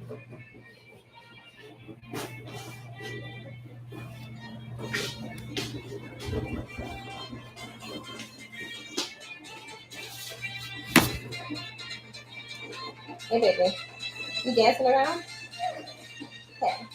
Hey, baby. You dancing around? Okay.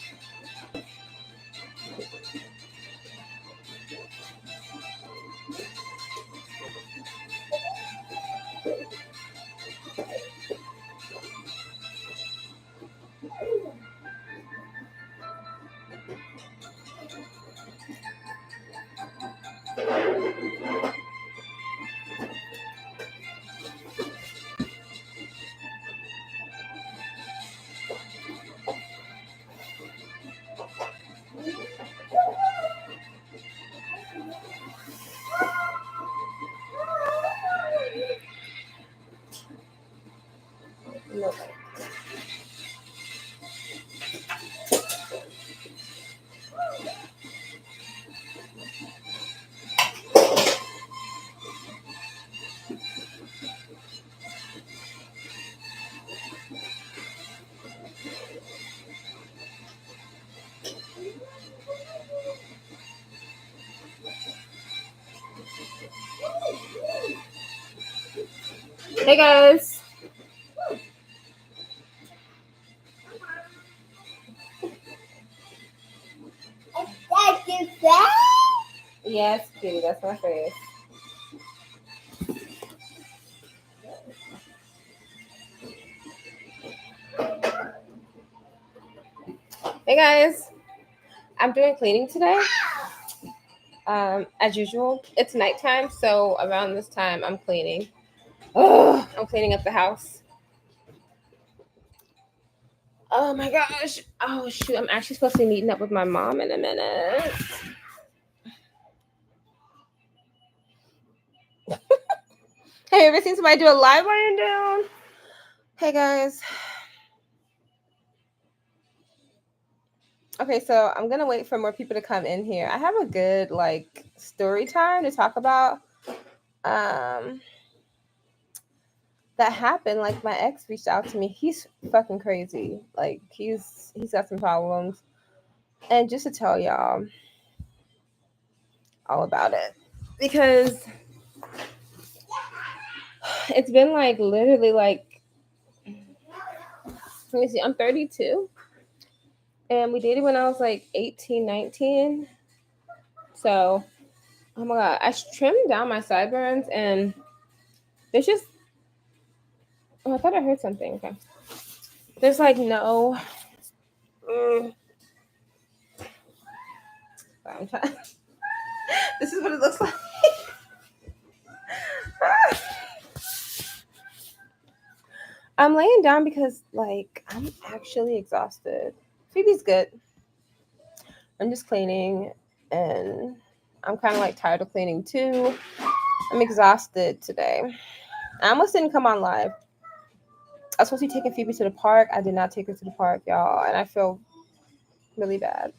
No. Hey, guys. Yes, kitty, that's my face. Hey, guys. I'm doing cleaning today. As usual, it's nighttime, so around this time, I'm cleaning. Oh, I'm cleaning up the house. Oh my gosh. Oh shoot, I'm actually supposed to be meeting up with my mom in a minute. Have you ever seen somebody do a live lying down? Hey guys. Okay, so I'm gonna wait for more people to come in here. I have a good like story time to talk about. That happened. Like my ex reached out to me. He's fucking crazy. Like he's got some problems. And just to tell y'all all about it. Because it's been like literally like, let me see, I'm 32. And we dated when I was like 18, 19. So, oh my God, I trimmed down my sideburns and there's just, oh, I thought I heard something. Okay. There's like no, I'm trying. This is what it looks like. I'm laying down because like I'm actually exhausted. Phoebe's good. I'm just cleaning and I'm kind of like tired of cleaning too. I'm exhausted today. I almost didn't come on live. I was supposed to be taking Phoebe to the park. I did not take her to the park, y'all, and I feel really bad.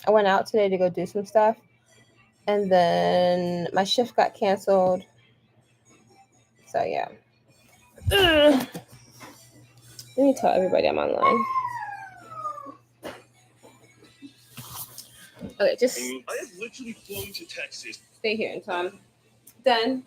I went out today to go do some stuff, and then my shift got canceled. So yeah. Ugh. Let me tell everybody I'm online. Okay, just I have literally flown to Texas. Stay here until I'm done.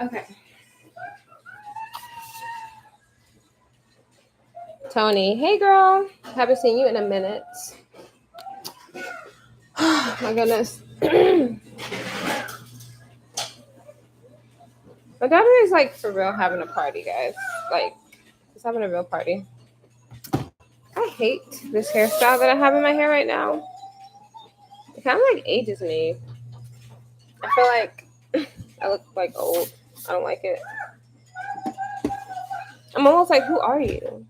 Okay. Tony, hey girl. Haven't seen you in a minute. Oh my goodness. My daughter is like for real having a party, guys. Like, she's having a real party. I hate this hairstyle that I have in my hair right now. It kind of like ages me. I feel like I look like old. I don't like it. I'm almost like, who are you?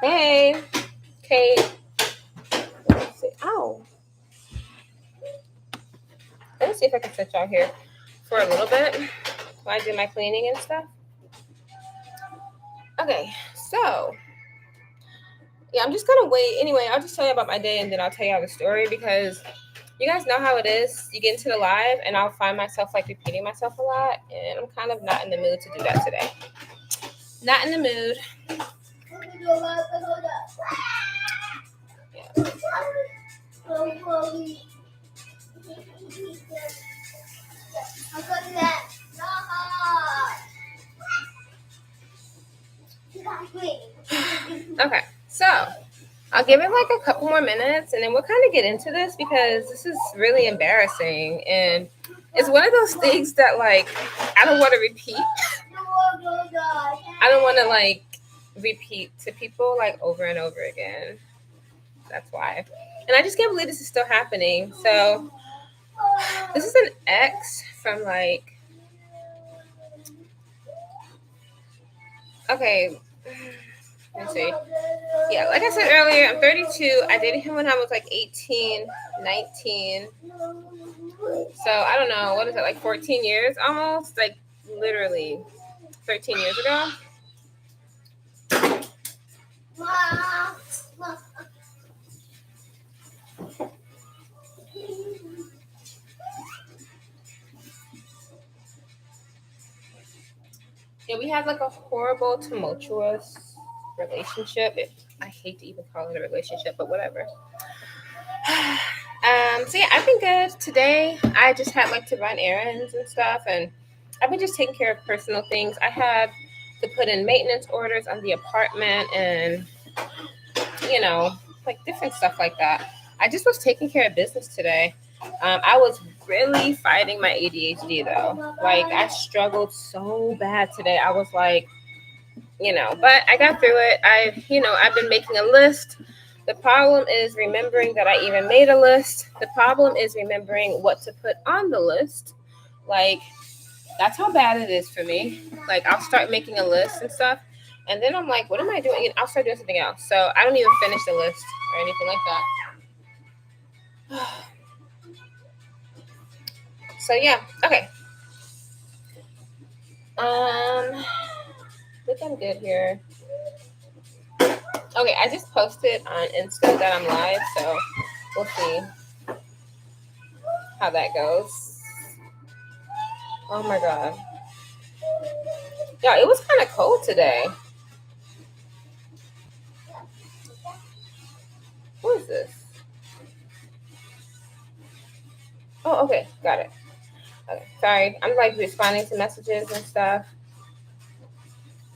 Hey, Kate. Let's see. Ow. Let me see if I can sit y'all here for a little bit while I do my cleaning and stuff. Okay, so yeah, I'm just gonna wait. Anyway, I'll just tell you about my day and then I'll tell you all the story because you guys know how it is. You get into the live and I'll find myself like repeating myself a lot, and I'm kind of not in the mood to do that today. Not in the mood. Okay, so I'll give it like a couple more minutes and then we'll kind of get into this because this is really embarrassing and it's one of those things that like I don't want to repeat. I don't want to like repeat to people like over and over again. That's why. And I just can't believe this is still happening. So this is an ex from like, okay, let's see. Yeah, like I said earlier, I'm 32. I dated him when I was like 18, 19. So I don't know, what is it, like 14 years almost? Like literally 13 years ago. Yeah, we had like a horrible, tumultuous relationship. I hate to even call it a relationship, but whatever. So yeah, I've been good. Today I just had like to run errands and stuff, and I've been just taking care of personal things. I had to put in maintenance orders on the apartment and like different stuff like that. I just was taking care of business today. I was really fighting my ADHD though. Like I struggled so bad today. I was like, but I got through it. I've been making a list. The problem is remembering that I even made a list. The problem is remembering what to put on the list. Like, that's how bad it is for me. Like, I'll start making a list and stuff. And then I'm like, what am I doing? And I'll start doing something else. So I don't even finish the list or anything like that. So, yeah. Okay. I think I'm good here. Okay, I just posted on Insta that I'm live, so we'll see how that goes. Oh my god. Yeah, it was kind of cold today. What is this? Oh, okay, got it. Okay, sorry, I'm like responding to messages and stuff.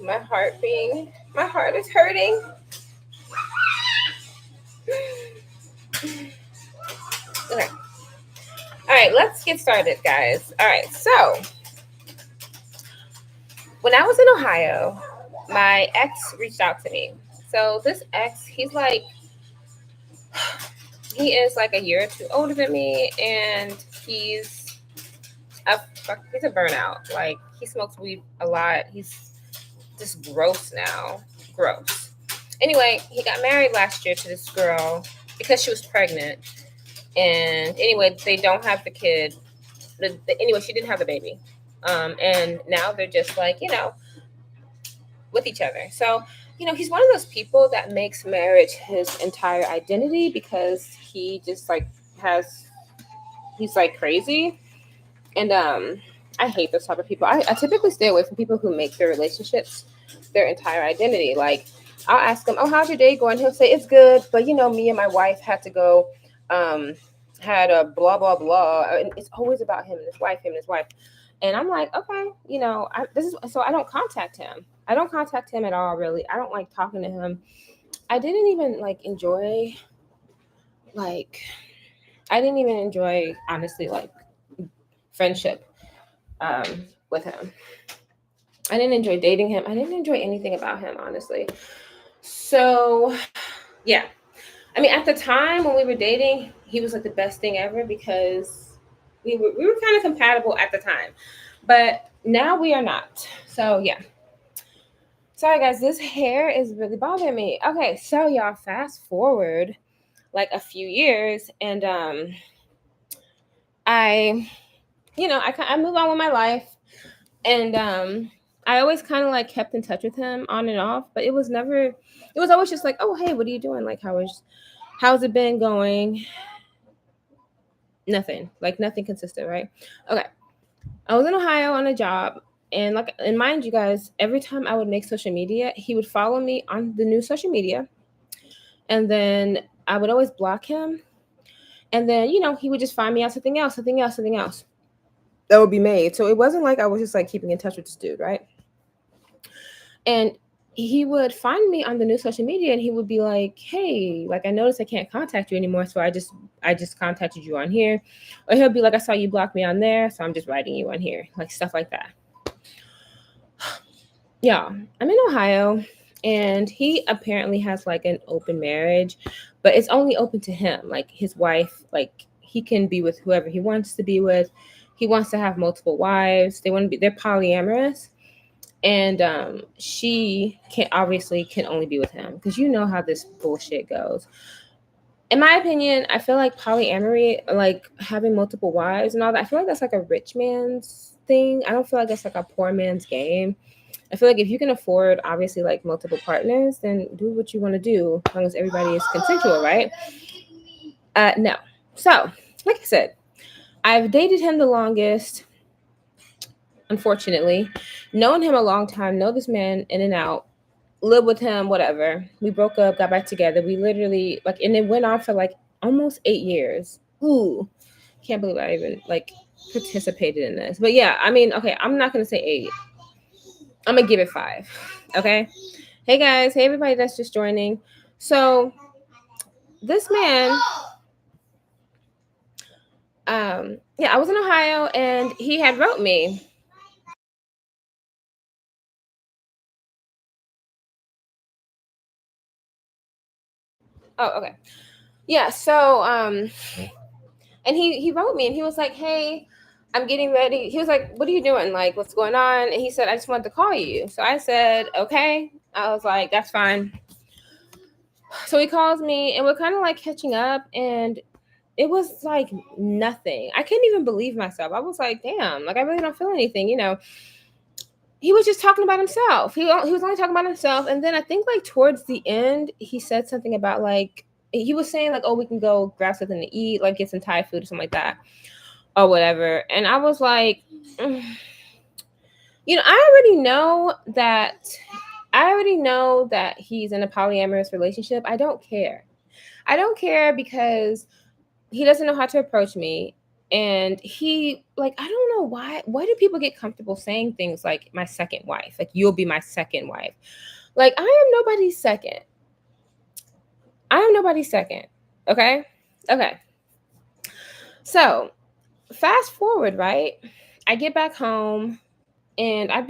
My heart is hurting. Okay. All right, let's get started, guys. All right, so when I was in Ohio, my ex reached out to me. So this ex, he is like a year or two older than me, and he's a burnout. Like he smokes weed a lot. He's just gross now. Gross. Anyway, he got married last year to this girl because she was pregnant. And anyway, they don't have the kid. Anyway, she didn't have the baby. And now they're just like, with each other. So, he's one of those people that makes marriage his entire identity because he just like he's like crazy. And I hate those type of people. I typically stay away from people who make their relationships their entire identity. Like, I'll ask him, "Oh, how's your day going?" He'll say, "It's good, but me and my wife had to go, had a blah blah blah." And it's always about him and his wife. And I'm like, okay, I don't contact him. I don't contact him at all, really. I don't like talking to him. I didn't even honestly like friendship with him. I didn't enjoy dating him. I didn't enjoy anything about him, honestly. So, yeah. I mean, at the time when we were dating, he was like the best thing ever because we were kind of compatible at the time, but now we are not. So yeah. Sorry guys, this hair is really bothering me. Okay, so y'all fast forward like a few years, and I, I move on with my life, and I always kind of like kept in touch with him on and off, but it was never. It was always just like, oh hey, what are you doing? Like, how's it been going? Nothing, like nothing consistent, right? Okay, I was in Ohio on a job, and mind you guys, every time I would make social media, he would follow me on the new social media, and then I would always block him, and then he would just find me out something else, something else, something else that would be made. So it wasn't like I was just like keeping in touch with this dude, right? And he would find me on the new social media, and he would be like, hey, like I noticed I can't contact you anymore, so I just contacted you on here. Or he'll be like, I saw you block me on there, so I'm just writing you on here, like stuff like that. Yeah, I'm in Ohio, and he apparently has like an open marriage, but it's only open to him. Like his wife, like he can be with whoever he wants to be with. He wants to have multiple wives. They're polyamorous, and she can only be with him because you know how this bullshit goes. In my opinion, I feel like polyamory, like having multiple wives and all that, I feel like that's like a rich man's thing. I don't feel like that's like a poor man's game. I feel like if you can afford obviously like multiple partners, then do what you want to do as long as everybody is consensual, right? No. So, like I said, I've dated him the longest, unfortunately. Known him a long time, know this man in and out, live with him, whatever. We broke up, got back together. We literally like, and it went on for like almost 8 years. Ooh, can't believe I even like participated in this. But yeah, I mean, okay, I'm not gonna say 8. I'm gonna give it 5. Okay. Hey guys, hey everybody that's just joining. So this man, yeah, I was in Ohio, and he had wrote me. Oh, okay. Yeah, so and he wrote me, and he was like, hey, I'm getting ready. He was like, what are you doing? Like, what's going on? And he said, I just wanted to call you. So I said, okay. I was like, that's fine. So he calls me, and we're kind of like catching up, and it was like nothing. I couldn't even believe myself. I was like, damn, like I really don't feel anything, He was just talking about himself. He was only talking about himself. And then I think like towards the end, he said something about like, he was saying like, oh, we can go grab something to eat, like get some Thai food or something like that or whatever. And I was like, I already know that he's in a polyamorous relationship. I don't care. I don't care because he doesn't know how to approach me. And he like, I don't know why do people get comfortable saying things like my second wife, like you'll be my second wife. Like I am nobody's second. Okay. So fast forward, right? I get back home, and I had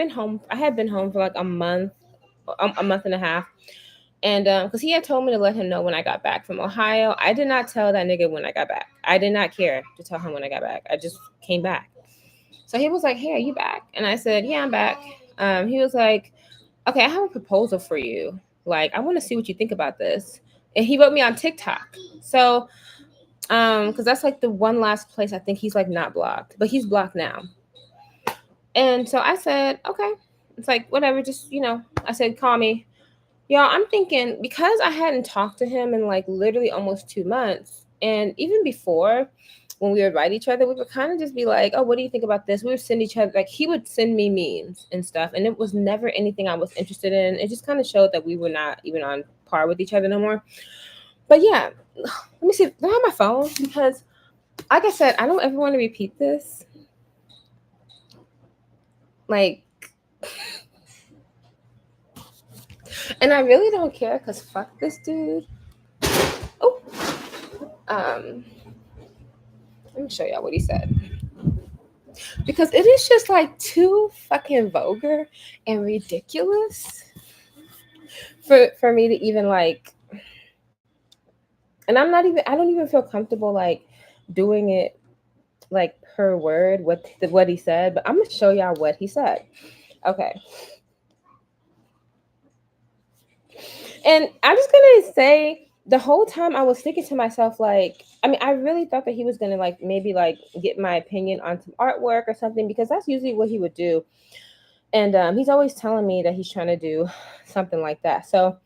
been home for like a month and a half. And because he had told me to let him know when I got back from Ohio. I did not tell that nigga when I got back. I did not care to tell him when I got back. I just came back. So he was like, hey, are you back? And I said, yeah, I'm back. He was like, okay, I have a proposal for you. Like, I want to see what you think about this. And he wrote me on TikTok. So, because that's like the one last place I think he's like not blocked, but he's blocked now. And so I said, okay. It's like, whatever, just, I said, call me. Y'all, I'm thinking because I hadn't talked to him in like literally almost 2 months. And even before, when we would write each other, we would kind of just be like, oh, what do you think about this? We would send each other, like he would send me memes and stuff. And it was never anything I was interested in. It just kind of showed that we were not even on par with each other no more. But yeah, let me see. Do I have my phone? Because like I said, I don't ever want to repeat this. Like, and I really don't care because fuck this dude. Oh, let me show y'all what he said. Because it is just like too fucking vulgar and ridiculous for me to even like And I don't even feel comfortable like doing it like per word what he said, but I'm gonna show y'all what he said. Okay. And I'm just gonna say the whole time I was thinking to myself, like, I mean, I really thought that he was gonna like maybe like get my opinion on some artwork or something because that's usually what he would do. And he's always telling me that he's trying to do something like that. So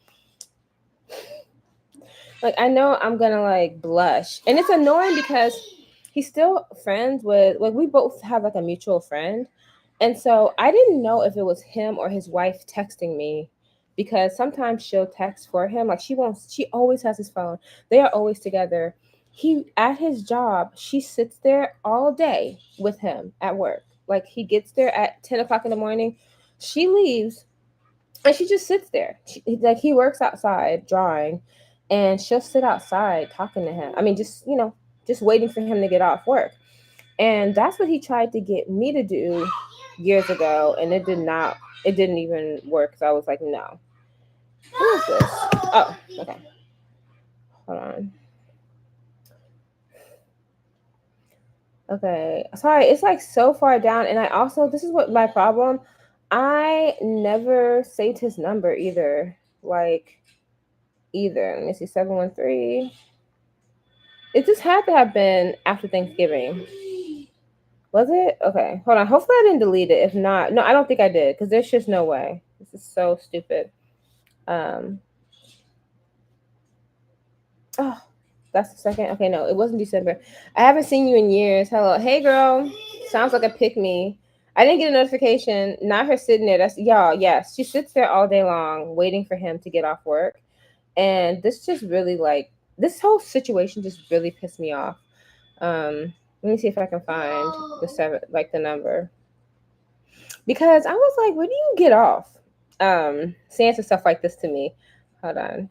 like I know I'm gonna like blush, and it's annoying because he's still friends with like we both have like a mutual friend, and so I didn't know if it was him or his wife texting me because sometimes she'll text for him like she always has his phone. They are always together. He at his job, she sits there all day with him at work. Like he gets there at 10 o'clock in the morning, she leaves and she just sits there. Like he works outside drawing, and she'll sit outside talking to him. I mean, just just waiting for him to get off work. And that's what he tried to get me to do years ago, and it did not. It didn't even work. So I was like, no. Who is this? Oh, okay. Hold on. Okay, sorry. It's like so far down, and I also this is what my problem. I never saved his number either. Like either. Let me see, 713. It just had to have been after Thanksgiving. Was it? Okay, hold on. Hopefully I didn't delete it. If not, no, I don't think I did because there's just no way. This is so stupid. Um. Oh, that's the second. Okay, no, it wasn't December. I haven't seen you in years. Hello, hey girl. Sounds like a pick me. I didn't get a notification. Not her sitting there. That's y'all. Yes, she sits there all day long waiting for him to get off work, and this just really like this whole situation just really pissed me off. Let me see if I can find the seven, like the number, because I was like, "Where do you get off?" Saying some stuff like this to me. Hold on.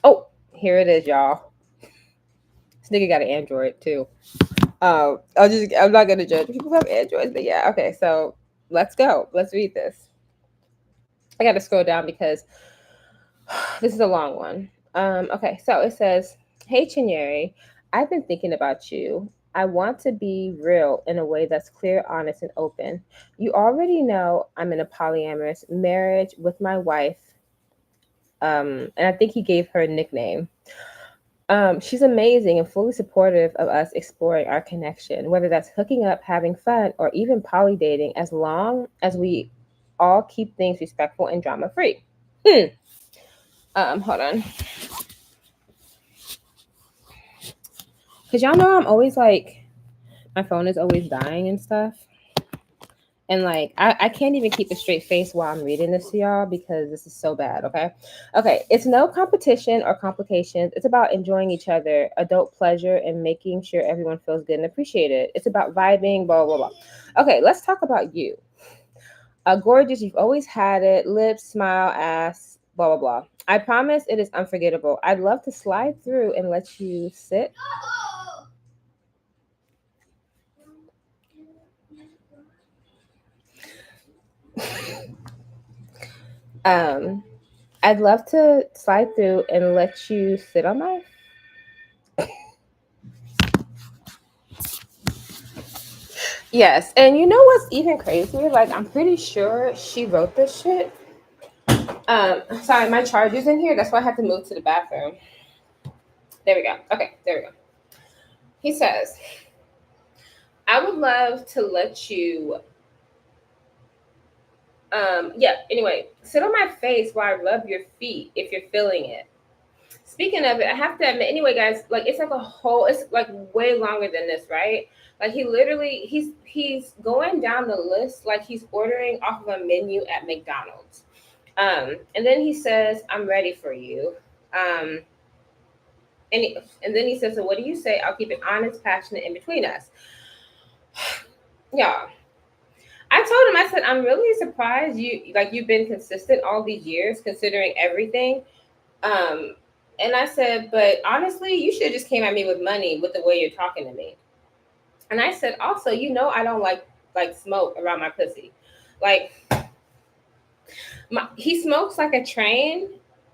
Oh, here it is, y'all. This nigga got an Android too. I'm not gonna judge people who have Androids, but yeah, okay. So let's go. Let's read this. I got to scroll down because this is a long one. Okay, so it says, "Hey Chinyere, I've been thinking about you. I want to be real in a way that's clear, honest, and open. You already know I'm in a polyamorous marriage with my wife, and I think he gave her a nickname. She's amazing and fully supportive of us exploring our connection, whether that's hooking up, having fun, or even poly dating, as long as we all keep things respectful and drama free." Hmm. Hold on. Cause y'all know I'm always like my phone is always dying and stuff. And like I can't even keep a straight face while I'm reading this to y'all because this is so bad, okay? Okay, it's no competition or complications. It's about enjoying each other, adult pleasure, and making sure everyone feels good and appreciated. It's about vibing, blah blah blah. Okay, let's talk about you. Gorgeous, you've always had it, lips, smile, ass, blah blah blah. I promise it is unforgettable. I'd love to slide through and let you sit. Um, I'd love to slide through and let you sit on my. Yes, and you know what's even crazier? Like, I'm pretty sure she wrote this shit. Sorry, my charger's in here. That's why I had to move to the bathroom. There we go. Okay, there we go. He says, "I would love to let you." Yeah. Anyway, sit on my face while I rub your feet if you're feeling it. Speaking of it, I have to admit, anyway, guys, like it's like a whole, it's like way longer than this, right? Like he literally, he's going down the list like he's ordering off of a menu at McDonald's. And then he says, "I'm ready for you." Um, and then he says, "So what do you say? I'll keep it honest, passionate, in between us." Yeah, I told him, I said, "I'm really surprised you've been consistent all these years, considering everything." Um, and I said, "But honestly, you should have just came at me with money with the way you're talking to me." And I said, "Also, I don't like smoke around my pussy. Like he smokes like a train,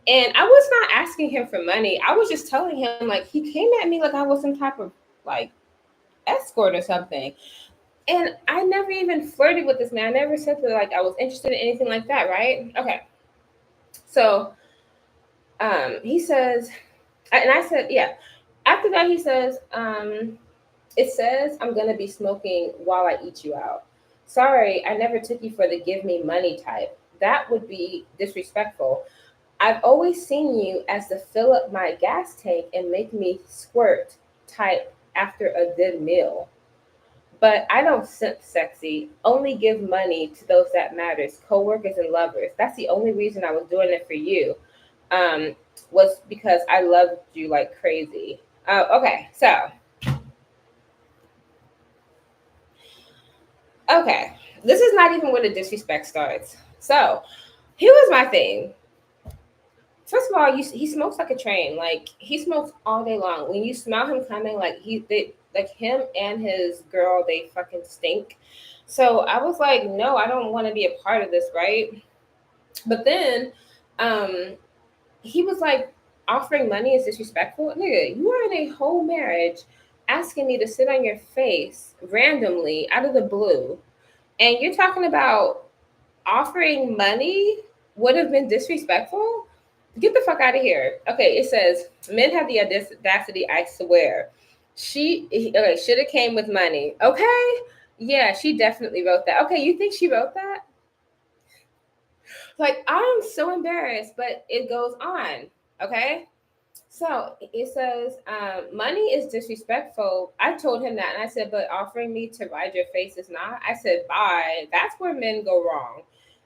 And I was not asking him for money. I was just telling him, like, he came at me like I was some type of like escort or something. And I never even flirted with this man. I never said that like I was interested in anything like that, right? Okay. So he says, and I said, yeah. After that, he says, it says I'm gonna be smoking while I eat you out. Sorry, I never took you for the give me money type. That would be disrespectful. I've always seen you as the fill up my gas tank and make me squirt type after a good meal. But I don't simp sexy. Only give money to those that matters, coworkers and lovers. That's the only reason I was doing it for you. Um, was because I loved you like crazy. Okay, so okay, this is not even where the disrespect starts. So here was my thing. First of all, he smokes like a train. Like he smokes all day long. When you smell him coming, like him and his girl, they fucking stink. So I was like, no, I don't want to be a part of this, right? But then, um, he was like, offering money is disrespectful, nigga. You are in a whole marriage, asking me to sit on your face randomly out of the blue, and you're talking about offering money would have been disrespectful. Get the fuck out of here. Okay, it says men have the audacity. I swear, okay should have came with money. Okay, yeah, she definitely wrote that. Okay, you think she wrote that? Like I'm so embarrassed, but it goes on. Okay, so it says money is disrespectful. I told him that, and I said, but offering me to ride your face is not. I said, bye. That's where men go wrong.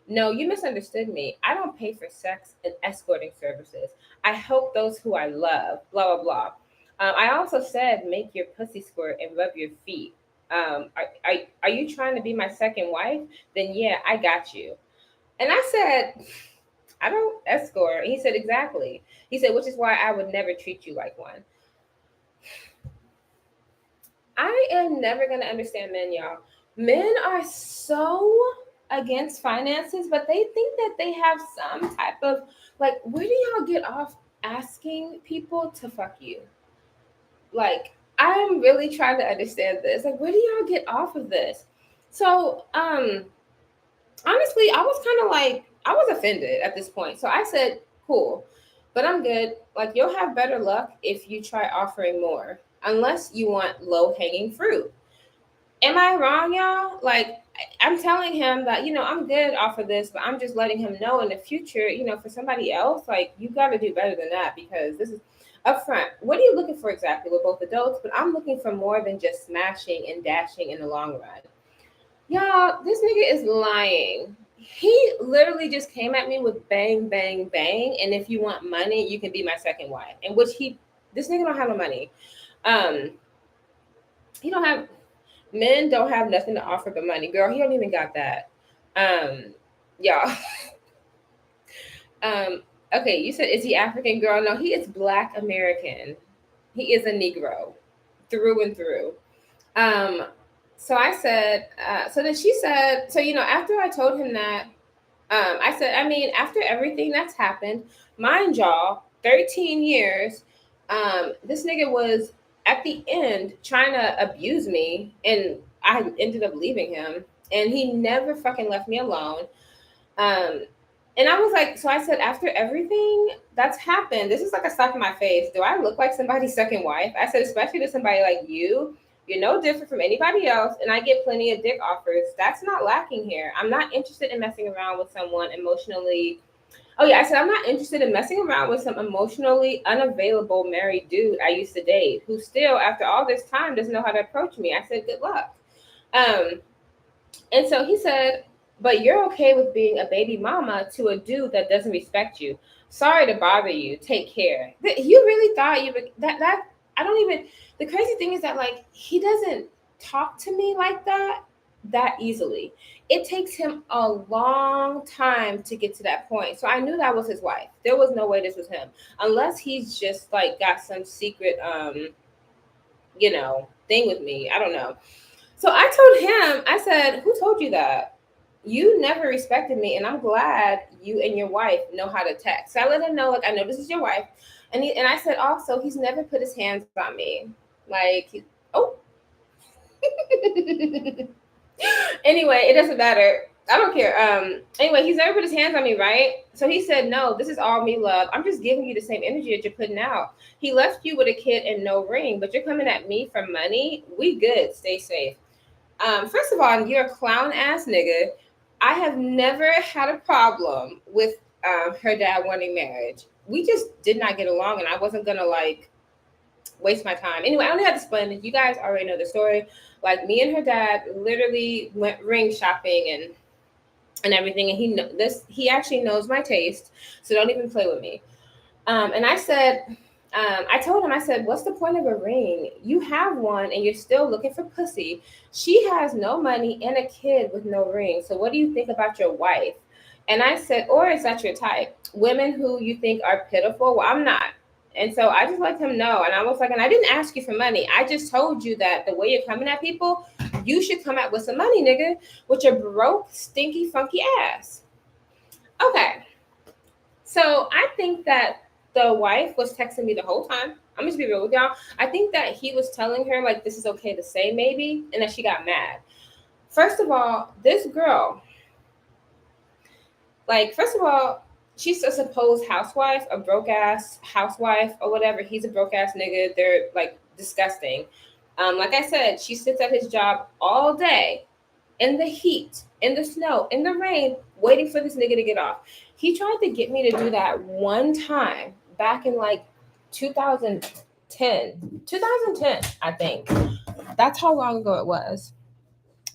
No, you misunderstood me. I don't pay for sex and escorting services. I help those who I love. Blah blah blah. I also said, make your pussy squirt and rub your feet. Are you trying to be my second wife? Then yeah, I got you. And I said, I don't escort. He said, exactly. He said, which is why I would never treat you like one. I am never going to understand men, y'all. Men are so against finances, but they think that they have some type of, like, where do y'all get off asking people to fuck you? Like, I'm really trying to understand this. Like, where do y'all get off of this? So, honestly, I was kind of like, I was offended at this point. So I said, cool, but I'm good. Like, you'll have better luck if you try offering more, unless you want low hanging fruit. Am I wrong, y'all? Like, I'm telling him that, I'm good off of this, but I'm just letting him know in the future, for somebody else, like, you got to do better than that because this is upfront. What are you looking for exactly? We're both adults, but I'm looking for more than just smashing and dashing in the long run. Y'all, this nigga is lying. He literally just came at me with bang, bang, bang. And if you want money, you can be my second wife. And this nigga don't have no money. Um, he don't have, men don't have nothing to offer but money. Girl, he don't even got that. Y'all. um, okay, you said, is he African? Girl, no, he is Black American. He is a Negro through and through. Um, so I said, so then she said, so, after I told him that, I said, I mean, after everything that's happened, mind y'all, 13 years, this nigga was at the end trying to abuse me, and I ended up leaving him, and he never fucking left me alone. Um, and I was like, so I said, after everything that's happened, this is like a slap in my face. Do I look like somebody's second wife? I said, especially to somebody like you. You're no different from anybody else, and I get plenty of dick offers. That's not lacking here. I'm not interested in messing around with someone emotionally. Oh, yeah, I said, I'm not interested in messing around with some emotionally unavailable married dude I used to date who still, after all this time, doesn't know how to approach me. I said, good luck. Um, and so he said, but you're okay with being a baby mama to a dude that doesn't respect you. Sorry to bother you. Take care. You really thought you would that I don't even the crazy thing is that like he doesn't talk to me like that easily. It takes him a long time to get to that point. So I knew that was his wife. There was no way this was him. Unless he's just like got some secret thing with me. I don't know. So I told him, I said, who told you that? you never respected me, and I'm glad you and your wife know how to text. So I let him know, like, I know this is your wife. And I said also, he's never put his hands on me. Like, oh. Anyway, it doesn't matter. I don't care. Anyway, he's never put his hands on me, right? So he said, no, this is all me, love. I'm just giving you the same energy that you're putting out. He left you with a kid and no ring, but you're coming at me for money. We good. Stay safe. First of all, you're a clown ass nigga. I have never had a problem with her dad wanting marriage. We just did not get along, and I wasn't gonna like waste my time. Anyway, I only had to explain it. You guys already know the story. Like, me and her dad literally went ring shopping and everything, and he actually knows my taste, so don't even play with me. And I said, I told him, I said, what's the point of a ring? You have one and you're still looking for pussy. She has no money and a kid with no ring. So what do you think about your wife? And I said, or is that your type? Women who you think are pitiful? Well, I'm not. And so I just let him know. And I was like, and I didn't ask you for money. I just told you that the way you're coming at people, you should come out with some money, nigga, with your broke, stinky, funky ass. Okay. So I think that the wife was texting me the whole time. I'm just be real with y'all. I think that he was telling her like this is okay to say maybe, and that she got mad. First of all, this girl, like, first of all, she's a supposed housewife, a broke ass housewife or whatever. He's a broke ass nigga. They're like disgusting. Like I said, she sits at his job all day in the heat, in the snow, in the rain, waiting for this nigga to get off. He tried to get me to do that one time back in like 2010, I think. That's how long ago it was.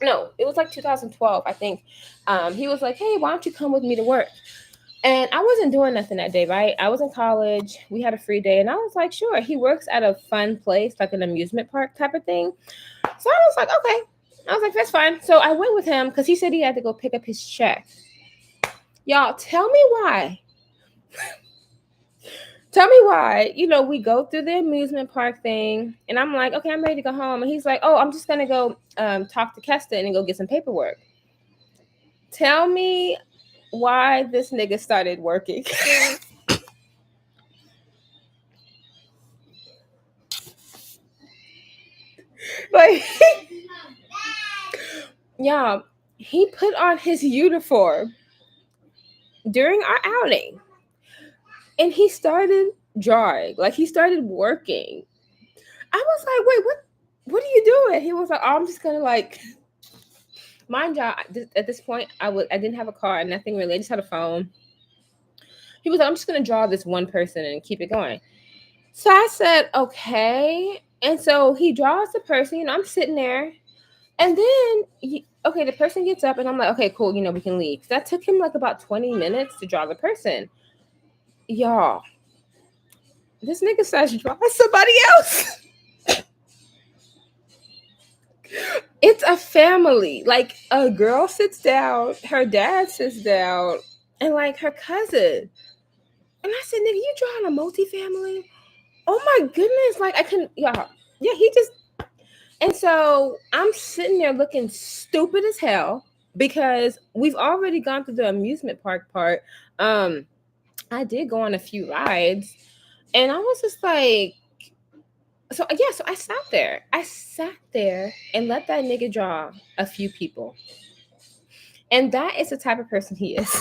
No, it was like 2012, I think. He was like, hey, why don't you come with me to work? And I wasn't doing nothing that day, right? I was in college. We had a free day. And I was like, sure. He works at a fun place, like an amusement park type of thing. So I was like, okay. I was like, that's fine. So I went with him because he said he had to go pick up his check. Y'all, tell me why. Tell me why, we go through the amusement park thing, and I'm like, okay, I'm ready to go home. And he's like, oh, I'm just going to go talk to Keston and go get some paperwork. Tell me why this nigga started working. Like, yeah, he put on his uniform during our outing, and he started drawing. Like, he started working. I was like, wait, what are you doing? He was like, oh, I'm just gonna like, mind y'all, at this point, I didn't have a car, nothing really. I just had a phone. He was like, I'm just gonna draw this one person and keep it going. So I said, okay. And so he draws the person, I'm sitting there. And then, the person gets up, and I'm like, okay, cool, we can leave. That took him like about 20 minutes to draw the person. Y'all, this nigga starts drawing somebody else. It's a family. Like, a girl sits down, her dad sits down, and like her cousin. And I said, nigga, you drawing a multi-family? Oh my goodness. Like, I couldn't, yeah, he just, and so I'm sitting there looking stupid as hell because we've already gone through the amusement park part. I did go on a few rides, and I was just like, so I sat there. And let that nigga draw a few people. And that is the type of person he is.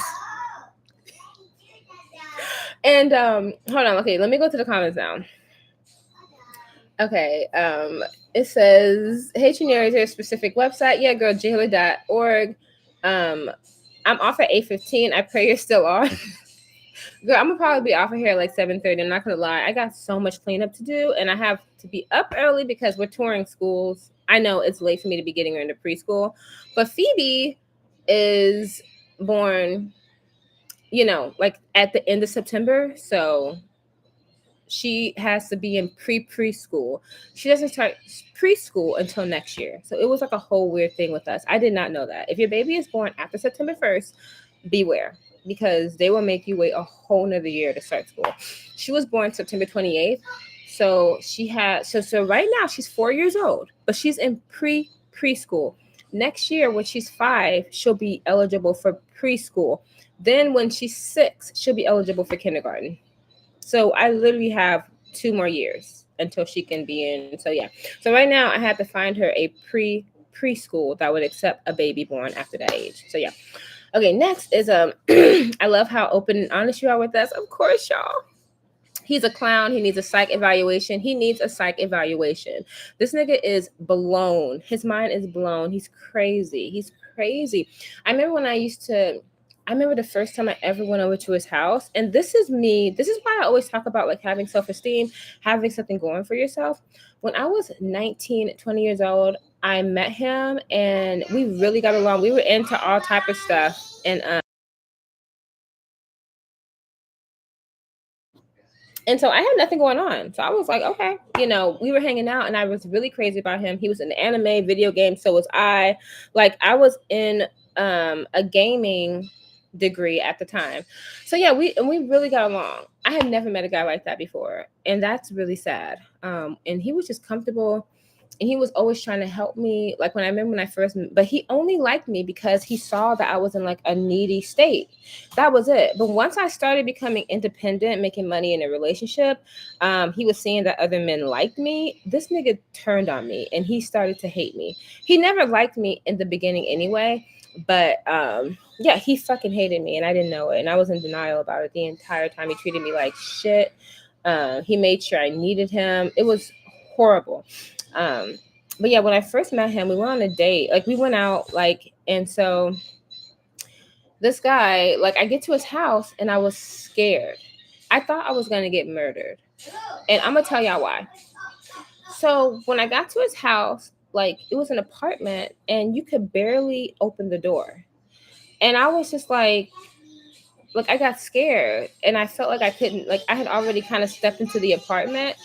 And hold on, okay, let me go to the comments now. Okay, it says, hey Chinyere, is there a specific website? Yeah, girl, jhiller.org. I'm off at 8:15. I pray you're still on. Girl, I'm gonna probably be off of here at like 7:30. I'm not gonna lie. I got so much cleanup to do, and I have to be up early because we're touring schools. I know it's late for me to be getting her into preschool, but Phoebe is born, like at the end of September. So she has to be in preschool. She doesn't start preschool until next year. So it was like a whole weird thing with us. I did not know that. If your baby is born after September 1st, beware, because they will make you wait a whole nother year to start school. She was born September 28th. So she had, so right now she's 4 years old, but she's in preschool. Next year, when she's 5, she'll be eligible for preschool. Then when she's 6, she'll be eligible for kindergarten. So I literally have 2 more years until she can be in. So yeah. So right now I had to find her a preschool that would accept a baby born after that age. So yeah. Okay, next is I love how open and honest you are with us. Of course, y'all. He's a clown. He needs a psych evaluation. He needs a psych evaluation. This nigga is blown. His mind is blown. He's crazy. He's crazy. I remember when I remember the first time I ever went over to his house. And this is me. This is why I always talk about like having self-esteem, having something going for yourself. When I was 19, 20 years old, I met him and we really got along. We were into all type of stuff. And so I had nothing going on. So I was like, okay, we were hanging out and I was really crazy about him. He was in anime, video games, so was I. Like I was in a gaming degree at the time. So yeah, we really got along. I had never met a guy like that before. And that's really sad. And he was just comfortable and he was always trying to help me. Like when I remember when I first, but he only liked me because he saw that I was in like a needy state. That was it. But once I started becoming independent, making money in a relationship, he was seeing that other men liked me. This nigga turned on me and he started to hate me. He never liked me in the beginning anyway, but yeah, he fucking hated me and I didn't know it. And I was in denial about it the entire time. He treated me like shit. He made sure I needed him. It was horrible. But yeah, when I first met him, we went on a date. Like we went out, like, and so this guy, like, I get to his house and I was scared. I thought I was gonna get murdered, and I'm gonna tell y'all why. So when I got to his house, like, it was an apartment, and you could barely open the door, and I was just like I got scared, and I felt like I couldn't. Like I had already kind of stepped into the apartment.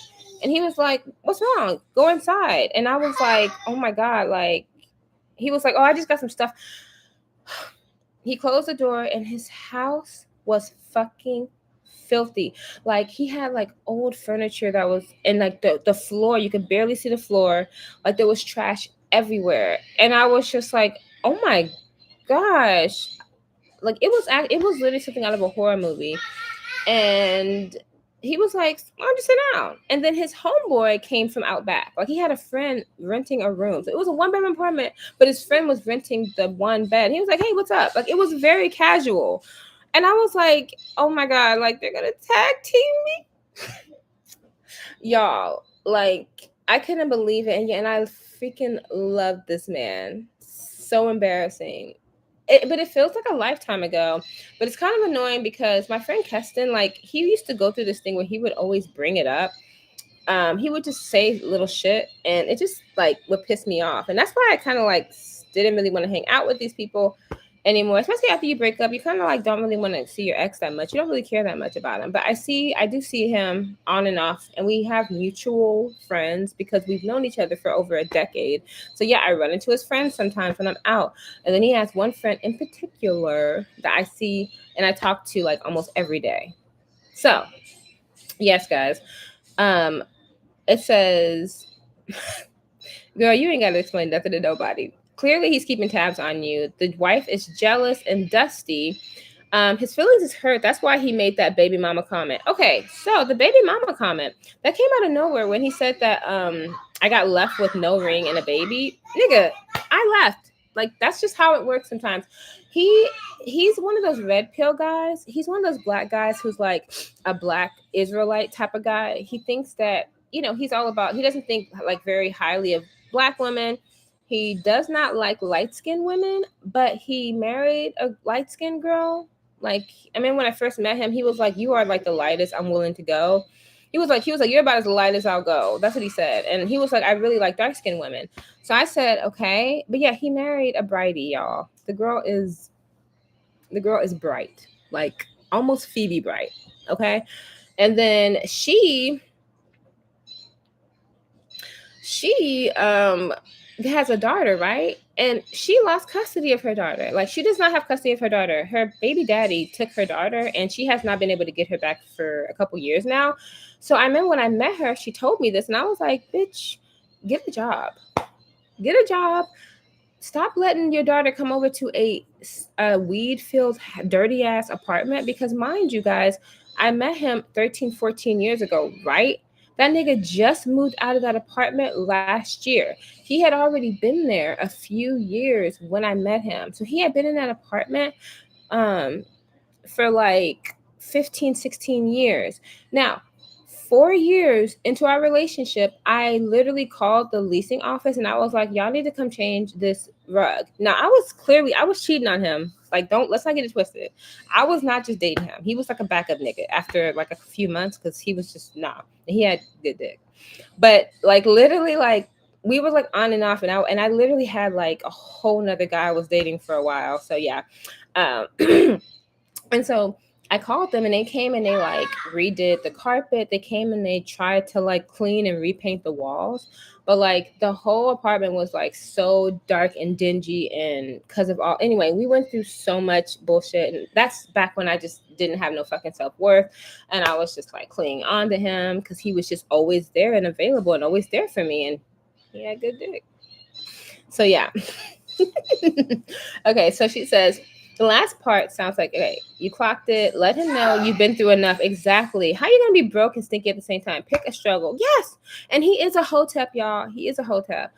And he was like, "What's wrong? Go inside." And I was like, "Oh my God." Like, he was like, "Oh, I just got some stuff." He closed the door and his house was fucking filthy. Like he had like old furniture that was in like the floor. You could barely see the floor. Like there was trash everywhere. And I was just like, "Oh my gosh." Like it was literally something out of a horror movie. And he was like, "Why don't you sit down?" And then his homeboy came from out back. Like he had a friend renting a room. So it was a 1-bedroom apartment, but his friend was renting the one bed. He was like, "Hey, what's up?" Like it was very casual. And I was like, "Oh my God, like they're gonna tag team me." Y'all, like I couldn't believe it. And I freaking loved this man. So embarrassing. But it feels like a lifetime ago. But it's kind of annoying because my friend Keston, like he used to go through this thing where he would always bring it up. He would just say little shit, and it just like would piss me off. And that's why I kind of like didn't really want to hang out with these people anymore. Especially after you break up, you kind of like don't really want to see your ex that much. You don't really care that much about him. But I do see him on and off, and we have mutual friends because we've known each other for over a decade. So yeah, I run into his friends sometimes when I'm out, and then he has one friend in particular that I see and I talk to like almost every day. So yes, guys. Um, it says, "Girl, you ain't got to explain nothing to nobody. Clearly, he's keeping tabs on you. The wife is jealous and dusty. His feelings is hurt. That's why he made that baby mama comment." Okay, so the baby mama comment that came out of nowhere when he said that I got left with no ring and a baby. Nigga, I left. Like that's just how it works sometimes. He he's one of those red pill guys. He's one of those black guys who's like a black Israelite type of guy. He thinks that he's all about. He doesn't think like very highly of black women. He does not like light skinned women, but he married a light skinned girl. Like, I mean, when I first met him, he was like, "You are like the lightest I'm willing to go." He was like, "You're about as light as I'll go." That's what he said. And he was like, "I really like dark skinned women." So I said, "Okay." But yeah, he married a brighty, y'all. The girl is bright, like almost Phoebe bright. Okay. And then she has a daughter, right? And she lost custody of her daughter. Like she does not have custody of her daughter. Her baby daddy took her daughter and she has not been able to get her back for a couple years now. So I remember when I met her, she told me this and I was like, "Bitch, get a job. Get a job. stop letting your daughter come over to a weed filled dirty ass apartment, because mind you guys, I met him 13, 14 years ago, right? That nigga just moved out of that apartment last year. He had already been there a few years when I met him, so he had been in that apartment um for like 15, 16 years. Now, 4 years into our relationship, I literally called the leasing office and I was like, y'all need to come change this rug. Now, I was cheating on him. Like, let's not get it twisted. I was not just dating him. He was like a backup nigga after like a few months, because he was just, nah. He had good dick. But like, literally, like, we were like on and off, and I literally had like a whole nother guy I was dating for a while. So yeah. Um And so I called them and they came and they like redid the carpet. They came and they tried to like clean and repaint the walls. But like the whole apartment was like so dark and dingy, and because of all, anyway, we went through so much bullshit. And that's back when I just didn't have no fucking self-worth. And I was just like clinging on to him because he was just always there and available and always there for me. And he had good dick. So yeah. Okay, so she says, the last part sounds like, okay, you clocked it. Let him know you've been through enough. Exactly. How you gonna be broke and stinky at the same time? Pick a struggle. Yes. And he is a hotep, y'all. He is a hotep.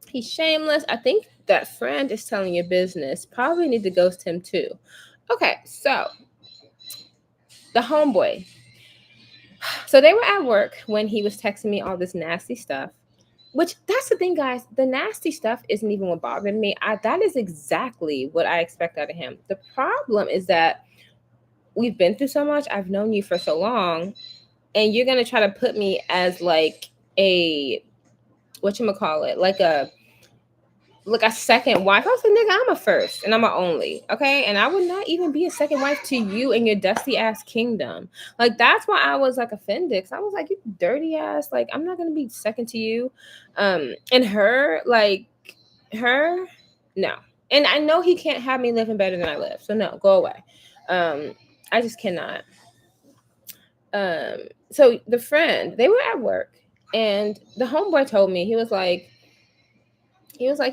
He's shameless. I think that friend is telling your business. Probably need to ghost him too. Okay, so the homeboy. So they were at work when he was texting me all this nasty stuff. Which, that's the thing, guys. The nasty stuff isn't even what bothered me. That is exactly what I expect out of him. The problem is that we've been through so much. I've known you for so long, and you're gonna try to put me as like a whatchamacallit, like a second wife. I was like, nigga, I'm a first and I'm a only. Okay. And I would not even be a second wife to you and your dusty ass kingdom. Like, that's why I was like offended. Cause I was like, you dirty ass. Like, I'm not gonna be second to you. And her, like, her, no. And I know he can't have me living better than I live. So no, go away. I just cannot. So the friend, they were at work, and the homeboy told me, he was like,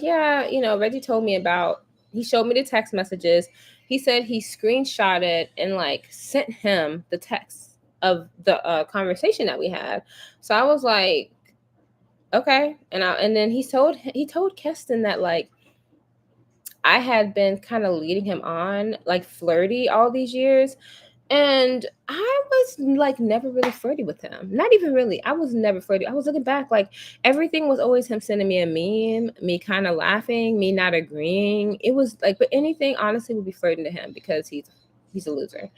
yeah, Reggie told me about, he showed me the text messages. He said he screenshotted and like sent him the text of the conversation that we had. So I was like, okay. And then he told Keston that like I had been kind of leading him on like flirty all these years. And I was like never really flirty with him. Not even really. I was never flirty. I was looking back, like everything was always him sending me a meme, me kind of laughing, me not agreeing. It was like, but anything honestly would be flirting to him because he's a loser.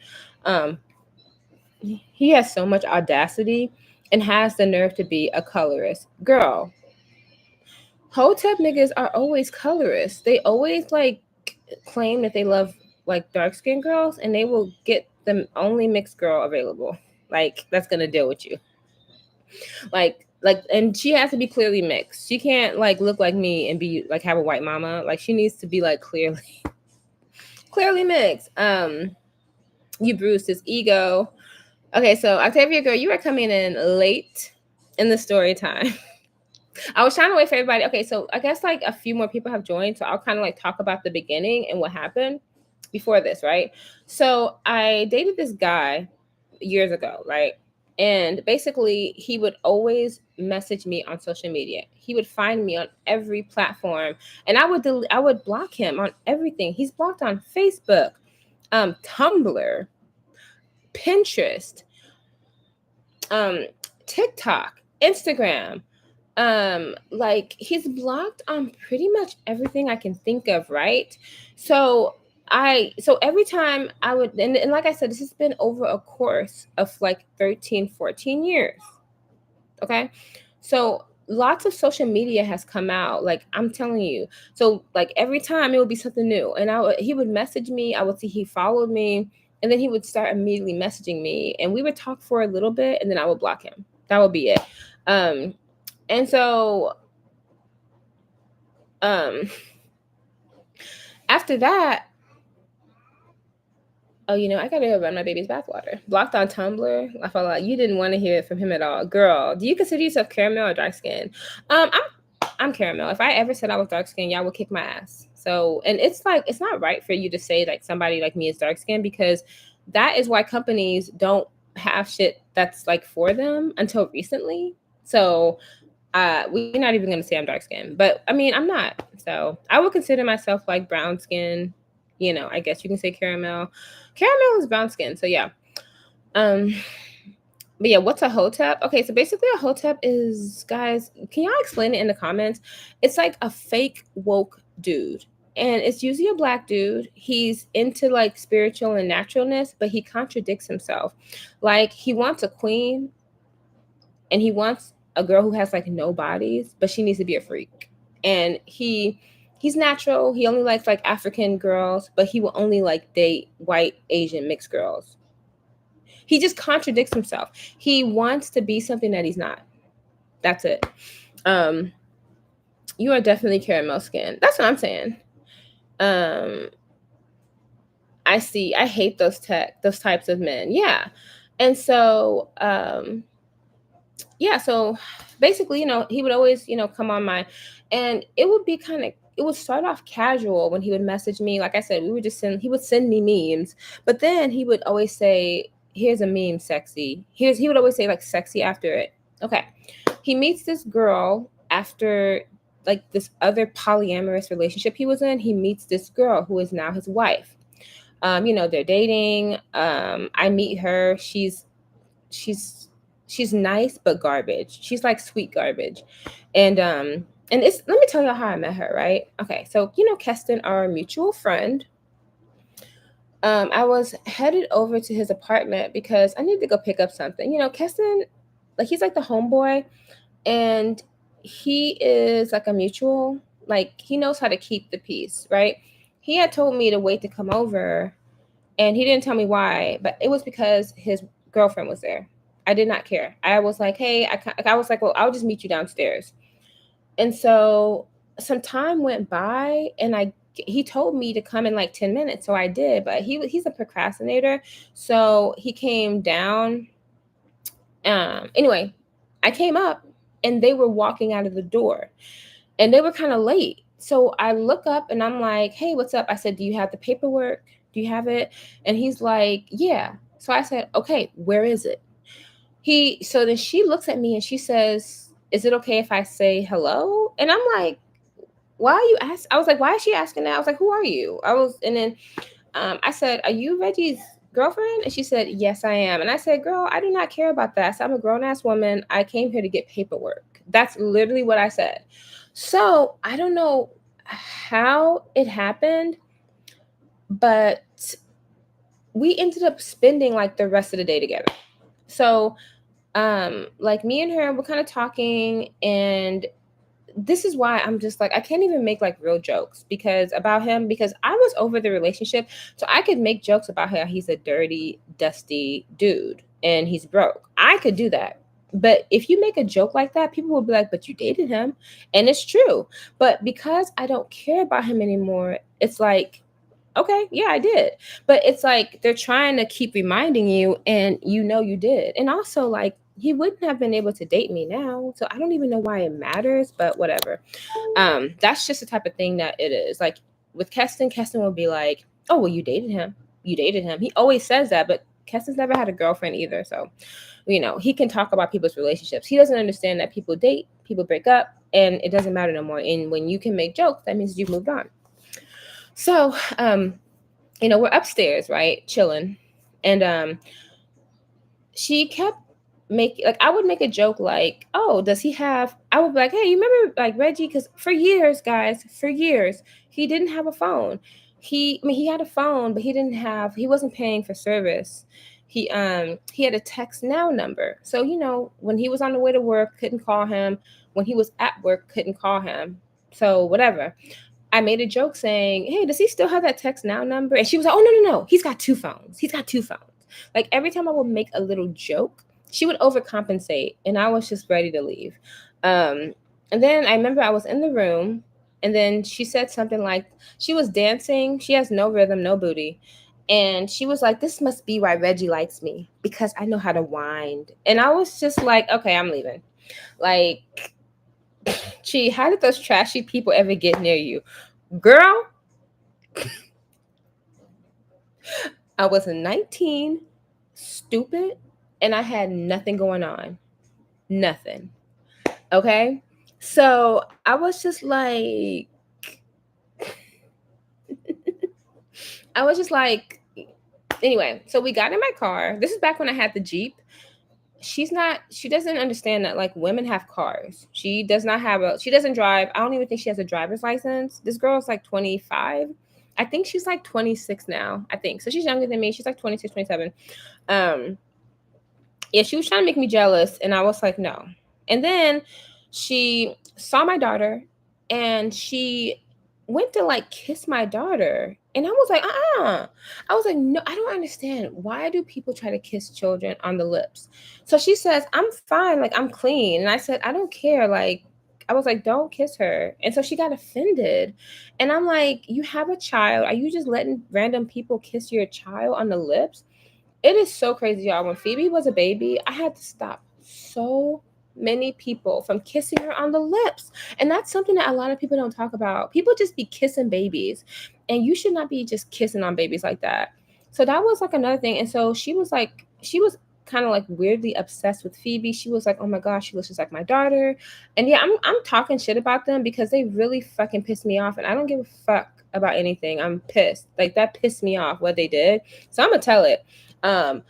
He has so much audacity and has the nerve to be a colorist. Girl, Hotep niggas are always colorists. They always like claim that they love like dark skinned girls, and they will get the only mixed girl available. Like, that's gonna deal with you. Like, and she has to be clearly mixed. She can't like look like me and be like have a white mama. Like, she needs to be like clearly mixed. You bruised his ego. Okay, so Octavia girl, you are coming in late in the story time. I was trying to wait for everybody. Okay, so I guess like a few more people have joined, so I'll kind of like talk about the beginning and what happened before this, right? So I dated this guy years ago, right? And basically, he would always message me on social media. He would find me on every platform, and I would block him on everything. He's blocked on Facebook, Tumblr, Pinterest, TikTok, Instagram. Like, he's blocked on pretty much everything I can think of, right? So every time I would, and like I said, this has been over a course of like 13, 14 years. Okay. So lots of social media has come out, like I'm telling you. So like every time it would be something new, and he would message me. I would see he followed me, and then he would start immediately messaging me, and we would talk for a little bit, and then I would block him. That would be it. And so after that, oh, I gotta run my baby's bathwater. Blocked on Tumblr. I felt like you didn't want to hear it from him at all. Girl, do you consider yourself caramel or dark skin? I'm I'm caramel. If I ever said I was dark skinned, y'all would kick my ass. So, and it's like, it's not right for you to say like somebody like me is dark skinned, because that is why companies don't have shit that's like for them until recently. So, we're not even gonna say I'm dark skinned, but I mean, I'm not. So I would consider myself like brown skin. You know, I guess you can say caramel. Caramel is brown skin. So yeah. Um, but yeah, what's a hotep? Okay, so basically a hotep is, guys, can y'all explain it in the comments? It's like a fake woke dude. And it's usually a black dude. He's into like spiritual and naturalness, but he contradicts himself. Like he wants a queen and he wants a girl who has like no bodies, but she needs to be a freak. And he's natural. He only likes like African girls, but he will only like date white, Asian, mixed girls. He just contradicts himself. He wants to be something that he's not. That's it. Um, you are definitely caramel skin. That's what I'm saying. Um, I see. I hate those types of men. Yeah. And so yeah, so basically, he would always, come on my, and it would be kind of, it would start off casual when he would message me. Like I said, he would send me memes, but then he would always say, here's a meme, sexy. He would always say like sexy after it. Okay. He meets this girl after like this other polyamorous relationship he was in. He meets this girl who is now his wife. They're dating. I meet her. She's she's nice but garbage. She's like sweet garbage. And it's, let me tell y'all how I met her, right? Okay, so Keston, our mutual friend. I was headed over to his apartment because I needed to go pick up something. Keston, like he's like the homeboy, and he is like a mutual, like he knows how to keep the peace, right? He had told me to wait to come over, and he didn't tell me why, but it was because his girlfriend was there. I did not care. I was like, hey, I was like, well, I'll just meet you downstairs. And so some time went by, and he told me to come in like 10 minutes. So I did, but he's a procrastinator. So he came down. Anyway, I came up and they were walking out of the door, and they were kind of late. So I look up and I'm like, hey, what's up? I said, do you have the paperwork? Do you have it? And he's like, yeah. So I said, okay, where is it? So then she looks at me and she says, is it okay if I say hello? And I'm like, why are you ask? I was like, why is she asking that? I was like, who are you? And then I said, are you Reggie's girlfriend? And she said, yes, I am. And I said, girl, I do not care about that. So I'm a grown ass woman. I came here to get paperwork. That's literally what I said. So I don't know how it happened, but we ended up spending like the rest of the day together. So like me and her were kind of talking, and this is why I'm just like, I can't even make like real jokes about him, because I was over the relationship. So I could make jokes about how he's a dirty, dusty dude and he's broke. I could do that. But if you make a joke like that, people will be like, but you dated him. And it's true. But because I don't care about him anymore, it's like, okay, yeah, I did. But it's like they're trying to keep reminding you, and you did. And also, like, he wouldn't have been able to date me now. So I don't even know why it matters, but whatever. That's just the type of thing that it is. Like with Keston will be like, oh, well, you dated him. You dated him. He always says that, but Keston's never had a girlfriend either. So, he can talk about people's relationships. He doesn't understand that people date, people break up, and it doesn't matter no more. And when you can make jokes, that means you've moved on. So, we're upstairs, right, chilling, and she kept I would make a joke like, oh, does he have? I would be like, hey, you remember like Reggie? Because for years, guys, he didn't have a phone. He had a phone, but he wasn't paying for service. He had a text now number, so when he was on the way to work, couldn't call him. When he was at work, couldn't call him. So whatever. I made a joke saying, hey, does he still have that text now number? And she was like, oh, no. He's got two phones. Like every time I would make a little joke, she would overcompensate. And I was just ready to leave. And then I remember I was in the room, and then she said something like, she was dancing. She has no rhythm, no booty. And she was like, this must be why Reggie likes me, because I know how to wind. And I was just like, okay, I'm leaving. Like, Gee, how did those trashy people ever get near you? Girl, I was 19, stupid, and I had nothing going on. Nothing. Okay? So I was just like, I was just like, anyway, so we got in my car. This is back when I had the Jeep. She doesn't understand that like women have cars. She does not have she doesn't drive. I don't even think she has a driver's license. This girl's like 25. I think she's like 26 now. I think. So she's younger than me. She's like 26, 27. Um, yeah, she was trying to make me jealous, and I was like, no. And then she saw my daughter, and she went to like kiss my daughter, and I was like, I was like, no, I don't understand. Why do people try to kiss children on the lips? So she says, I'm fine, like I'm clean, and I said, I don't care, like. I was like, don't kiss her. And so she got offended. And I'm like, you have a child. Are you just letting random people kiss your child on the lips? It is so crazy, y'all. When Phoebe was a baby, I had to stop so many people from kissing her on the lips. And that's something that a lot of people don't talk about. People just be kissing babies, and you should not be just kissing on babies like that. So that was like another thing. And so she was kind of like weirdly obsessed with Phoebe. She was like, oh my gosh, she looks just like my daughter. And yeah, I'm talking shit about them because they really fucking pissed me off, and I don't give a fuck about anything. I'm pissed. Like that pissed me off what they did. So I'm gonna tell it. Um,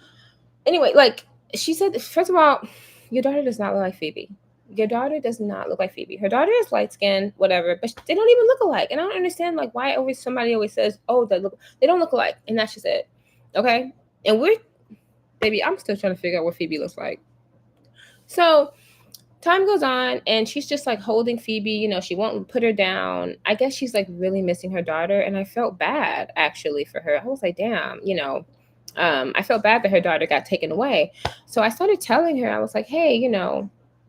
anyway, like she said, first of all, your daughter does not look like Phoebe. Your daughter does not look like Phoebe. Her daughter is light skinned, whatever, but they don't even look alike. And I don't understand like why always somebody always says, oh, they don't look alike, and that's just it. Okay, and baby, I'm still trying to figure out what Phoebe looks like. So time goes on, and she's just like holding Phoebe. She won't put her down. I guess she's like really missing her daughter, and I felt bad actually for her. I was like, damn, I felt bad that her daughter got taken away. So I started telling her, I was like, hey,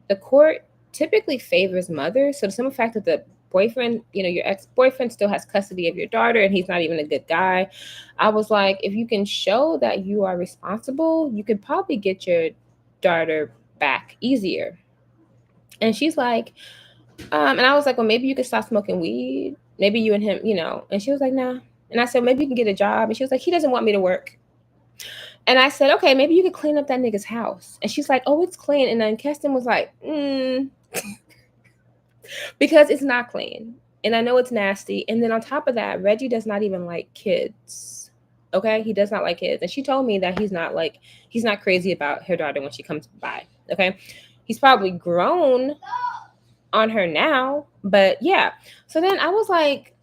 the court typically favors mothers. So the simple fact that the boyfriend, your ex-boyfriend still has custody of your daughter and he's not even a good guy. I was like, if you can show that you are responsible, you could probably get your daughter back easier. And she's like, and I was like, well, maybe you could stop smoking weed. Maybe you and him, And she was like, nah. And I said, maybe you can get a job. And she was like, he doesn't want me to work. And I said, okay, maybe you could clean up that nigga's house. And she's like, oh, it's clean. And then Keston was like, because it's not clean. And I know it's nasty. And then on top of that, Reggie does not even like kids. Okay? He does not like kids. And she told me that he's not crazy about her daughter when she comes by. Okay? He's probably grown on her now. But yeah. So then I was like,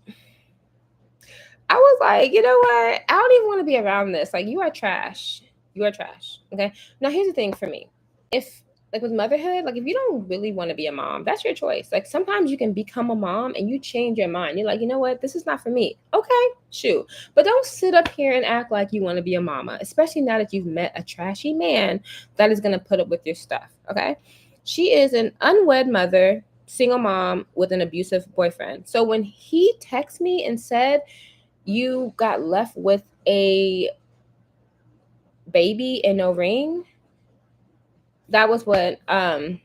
you know what? I don't even want to be around this. Like, you are trash. You are trash. Okay. Now, here's the thing for me. If, like, with motherhood, like, if you don't really want to be a mom, that's your choice. Like, sometimes you can become a mom and you change your mind. You're like, you know what? This is not for me. Okay, shoot. But don't sit up here and act like you want to be a mama, especially now that you've met a trashy man that is going to put up with your stuff. Okay. She is an unwed mother, single mom with an abusive boyfriend. So when he texted me and said, you got left with a baby and no ring, that was what that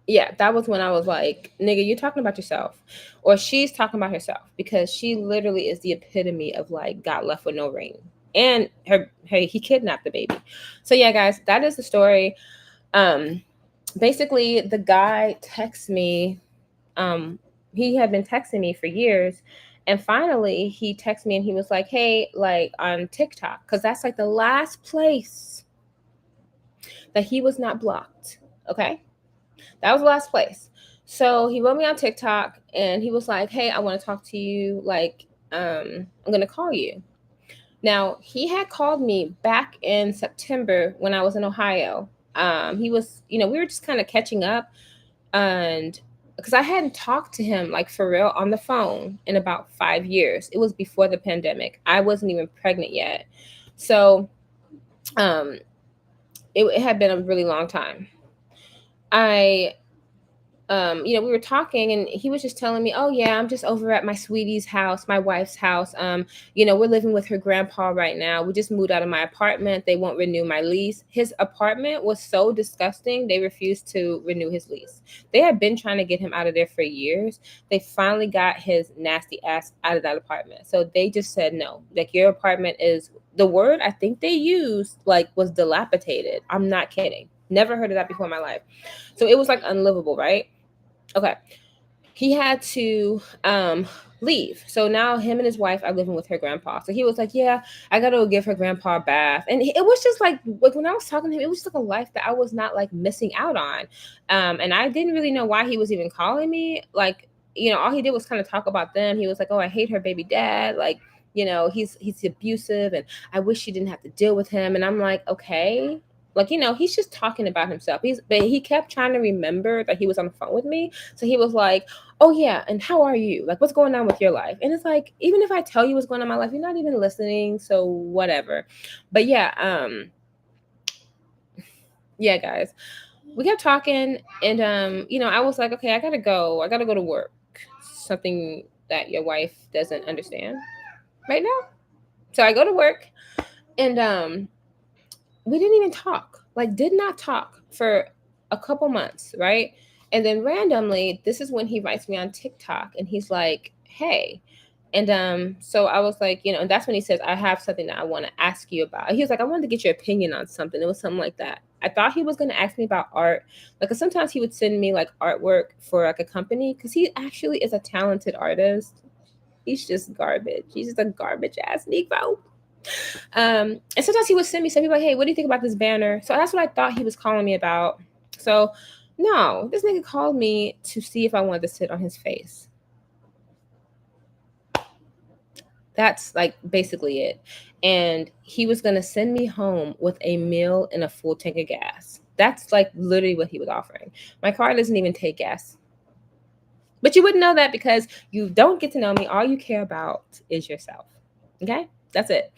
was when I was like, nigga, you're talking about yourself, or she's talking about herself, because she literally is the epitome of like got left with no ring, and he kidnapped the baby. So yeah, guys, that is the story. Basically the guy texts me, he had been texting me for years. And finally, he texted me and he was like, hey, like on TikTok, because that's like the last place that he was not blocked. Okay. That was the last place. So he wrote me on TikTok and he was like, hey, I want to talk to you. Like, I'm going to call you. Now, he had called me back in September when I was in Ohio. He was, we were just kind of catching up. And because I hadn't talked to him like for real on the phone in about 5 years. It was before the pandemic. I wasn't even pregnant yet. So it had been a really long time. I we were talking and he was just telling me, oh yeah, I'm just over at my sweetie's house, my wife's house. We're living with her grandpa right now. We just moved out of my apartment. They won't renew my lease. His apartment was so disgusting. They refused to renew his lease. They had been trying to get him out of there for years. They finally got his nasty ass out of that apartment. So they just said, no, like your apartment is, the word I think they used like was dilapidated. I'm not kidding. Never heard of that before in my life. So it was like unlivable, right? Okay. He had to leave. So now him and his wife are living with her grandpa. So he was like, yeah, I gotta go give her grandpa a bath. And it was just like when I was talking to him, it was just like a life that I was not like missing out on. And I didn't really know why he was even calling me. Like, all he did was kind of talk about them. He was like, oh, I hate her baby dad. Like, he's abusive and I wish she didn't have to deal with him. And I'm like, okay. Like, he's just talking about himself. But he kept trying to remember that he was on the phone with me. So he was like, oh yeah, and how are you? Like, what's going on with your life? And it's like, even if I tell you what's going on in my life, you're not even listening. So whatever. But yeah, guys, we kept talking, and I was like, okay, I gotta go. I gotta go to work. Something that your wife doesn't understand right now. So I go to work, and we didn't even talk. Like, did not talk for a couple months, right? And then randomly, this is when he writes me on TikTok, and he's like, "Hey." And so I was like, and that's when he says, I have something that I want to ask you about. He was like, I wanted to get your opinion on something. It was something like that. I thought he was going to ask me about art. Like, 'cause sometimes he would send me like artwork for like a company, because he actually is a talented artist. He's just garbage. He's just a garbage ass Negro. And sometimes he would send me something like, hey, what do you think about this banner? So that's what I thought he was calling me about. So no, this nigga called me to see if I wanted to sit on his face. That's like basically it. And he was going to send me home with a meal and a full tank of gas. That's like literally what he was offering. My car doesn't even take gas. But you wouldn't know that because you don't get to know me. All you care about is yourself. Okay? That's it.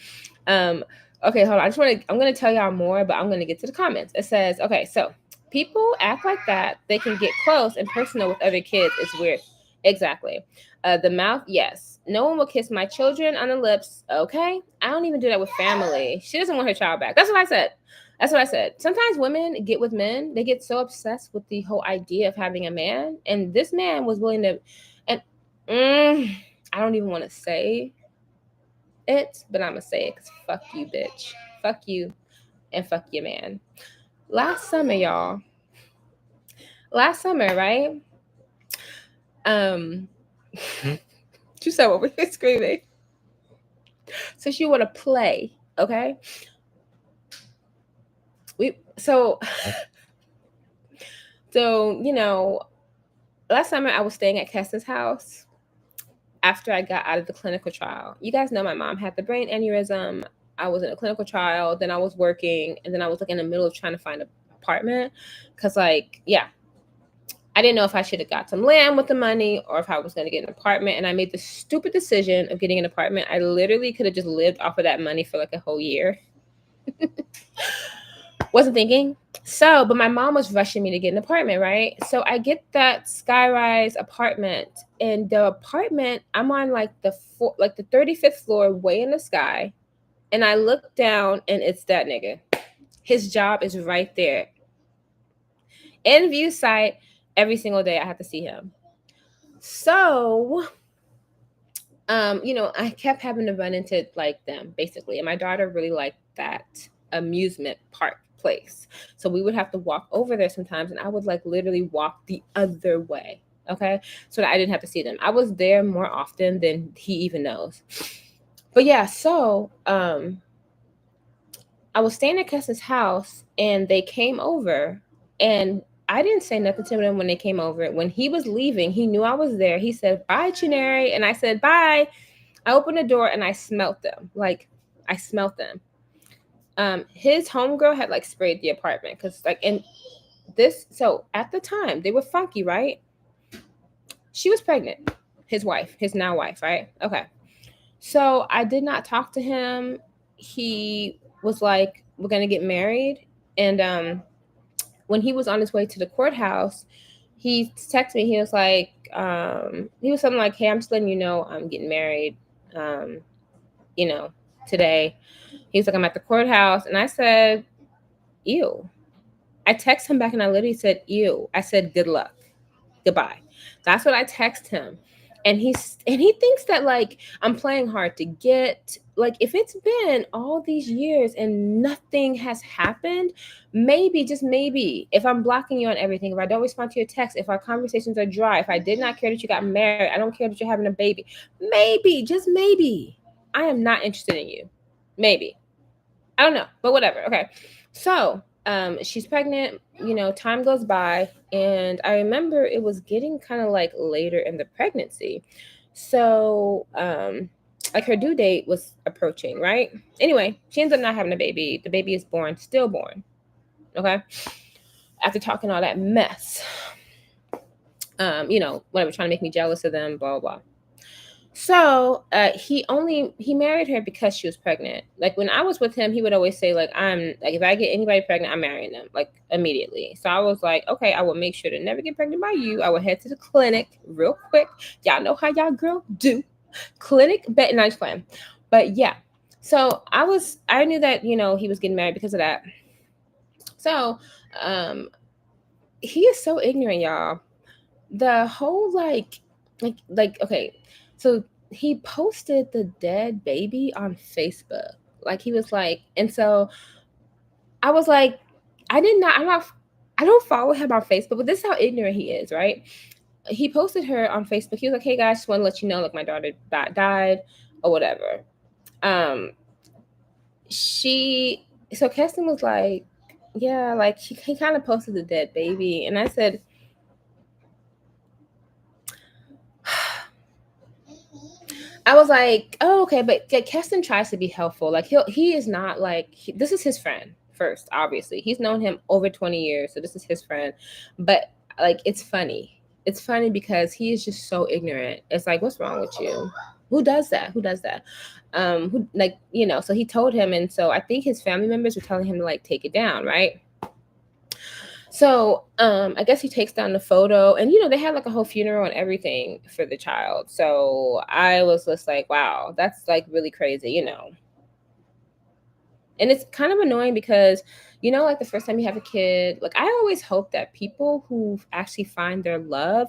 Okay, hold on. I'm gonna tell y'all more, but I'm gonna get to the comments. It says, okay, so people act like that. They can get close and personal with other kids. It's weird. Exactly. The mouth, yes. No one will kiss my children on the lips. Okay. I don't even do that with family. She doesn't want her child back. That's what I said. That's what I said. Sometimes women get with men, they get so obsessed with the whole idea of having a man. And this man was willing to, and I don't even want to say it, but I'm gonna say it because fuck you, bitch. Fuck you and fuck your man. Last summer, y'all. Last summer, right? She said over here screaming. So she want to play, okay? So last summer I was staying at Keston's house after I got out of the clinical trial. You guys know my mom had the brain aneurysm. I was in a clinical trial, then I was working, and then I was like in the middle of trying to find an apartment because I didn't know if I should have got some land with the money or if I was going to get an apartment. And I made the stupid decision of getting an apartment. I literally could have just lived off of that money for like a whole year. Wasn't thinking. So, but my mom was rushing me to get an apartment, right? So I get that skyrise apartment, and the apartment, I'm on like the 35th floor, way in the sky, and I look down, and it's that nigga. His job is right there, in view sight. Every single day, I have to see him. So, I kept having to run into like them basically, and my daughter really liked that amusement park place. So we would have to walk over there sometimes, and I would like literally walk the other way, okay, so that I didn't have to see them. I was there more often than he even knows. But yeah, so I was staying at Keston's house, and they came over, and I didn't say nothing to them when they came over. When he was leaving, he knew I was there. He said, "Bye, Chinyere," and I said, "Bye." I opened the door and I smelt them. Like, I smelt them. His homegirl had like sprayed the apartment because like in this. So at the time they were funky, right? She was pregnant. His wife, his now wife, right? Okay. So I did not talk to him. He was like, "We're gonna get married," and when he was on his way to the courthouse, he texted me. He was like, he was something like, "Hey, I'm just letting you know I'm getting married, um, you know, today." He was like, "I'm at the courthouse," and I said, "Ew." I texted him back, and I literally said, "Ew." I said, "Good luck, goodbye." That's what I text him. And he thinks that like I'm playing hard to get. Like if it's been all these years and nothing has happened, maybe, just maybe, if I'm blocking you on everything, if I don't respond to your text, if our conversations are dry, if I did not care that you got married, I don't care that you're having a baby, maybe, just maybe, I am not interested in you. Maybe. I don't know, but whatever. Okay. So, she's pregnant, time goes by, and I remember it was getting kind of like later in the pregnancy. So, like her due date was approaching, right? Anyway, she ends up not having a baby. The baby is born, stillborn. Okay. After talking all that mess, whatever, trying to make me jealous of them, blah, blah, blah. So he married her because she was pregnant. Like when I was with him, he would always say like, I'm like, if I get anybody pregnant, I'm marrying them like immediately. So I was like, okay, I will make sure to never get pregnant by you. I will head to the clinic real quick. Y'all know how y'all girl do. Clinic, bet, and I just playing. But yeah, so I knew that he was getting married because of that. So um he is so ignorant, y'all. The whole like okay, so he posted the dead baby on Facebook. Like he was like, and so I was like, I don't follow him on Facebook, but this is how ignorant he is, right? He posted her on Facebook. He was like, "Hey guys, just want to let you know, like my daughter died or whatever." Um, she so Keston was like, "Yeah, like he kind of posted the dead baby," and I said, I was like, oh, okay, but like, Keston tries to be helpful. Like he is not like this is his friend first. Obviously, he's known him over 20 years, so this is his friend. But like, it's funny. It's funny because he is just so ignorant. It's like, what's wrong with you? Who does that? Who does that? Who like So he told him, and so I think his family members were telling him to like take it down, right? So I guess he takes down the photo, and they had like a whole funeral and everything for the child. So I was just like, wow, that's like really crazy. And it's kind of annoying because like the first time you have a kid, like I always hope that people who actually find their love,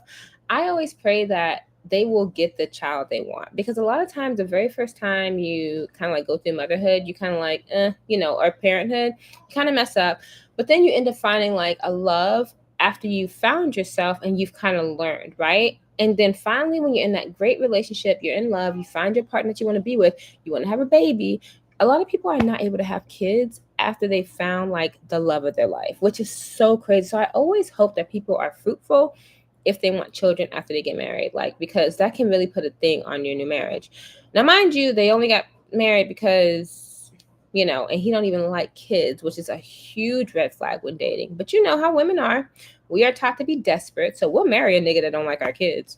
I always pray that they will get the child they want, because a lot of times the very first time you kind of like go through motherhood, you kind of like or parenthood, you kind of mess up, but then you end up finding like a love after you found yourself and you've kind of learned, right? And then finally, when you're in that great relationship, you're in love, you find your partner that you want to be with, you want to have a baby. A lot of people are not able to have kids after they found like the love of their life, which is so crazy. So I always hope that people are fruitful if they want children after they get married, like, because that can really put a thing on your new marriage. Now, mind you, they only got married because, and he don't even like kids, which is a huge red flag when dating. But you know how women are. We are taught to be desperate. So we'll marry a nigga that don't like our kids.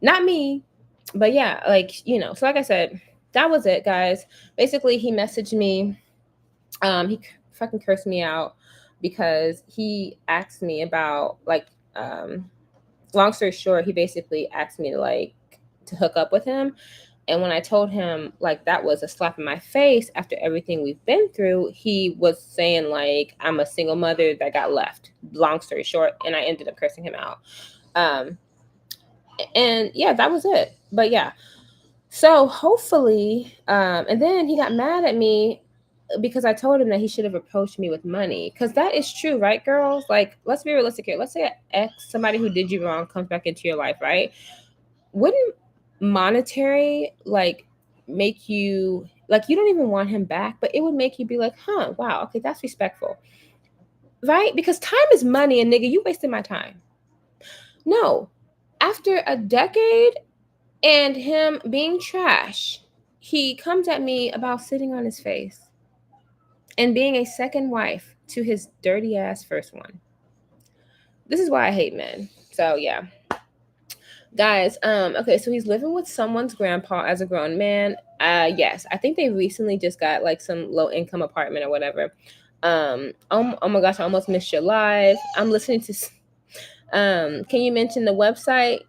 Not me. But yeah, like, so like I said, that was it, guys. Basically, he messaged me. He fucking cursed me out because he asked me about like long story short, he basically asked me to hook up with him. And when I told him like that was a slap in my face after everything we've been through, he was saying like I'm a single mother that got left. Long story short, and I ended up cursing him out. And yeah, that was it. But yeah. So hopefully, and then he got mad at me because I told him that he should have approached me with money. Because that is true, right, girls? Like, let's be realistic here. Let's say an ex, somebody who did you wrong, comes back into your life, right? Wouldn't monetary like make you like you don't even want him back, but it would make you be like, huh, wow, okay, that's respectful, right? Because time is money, and nigga, you wasted my time. No, after a decade and him being trash, he comes at me about sitting on his face and being a second wife to his dirty ass first one. This is why I hate men. So yeah. Guys, okay, so he's living with someone's grandpa as a grown man. Yes, I think they recently just got like some low income apartment or whatever. Oh my gosh, I almost missed your live. Can you mention the website?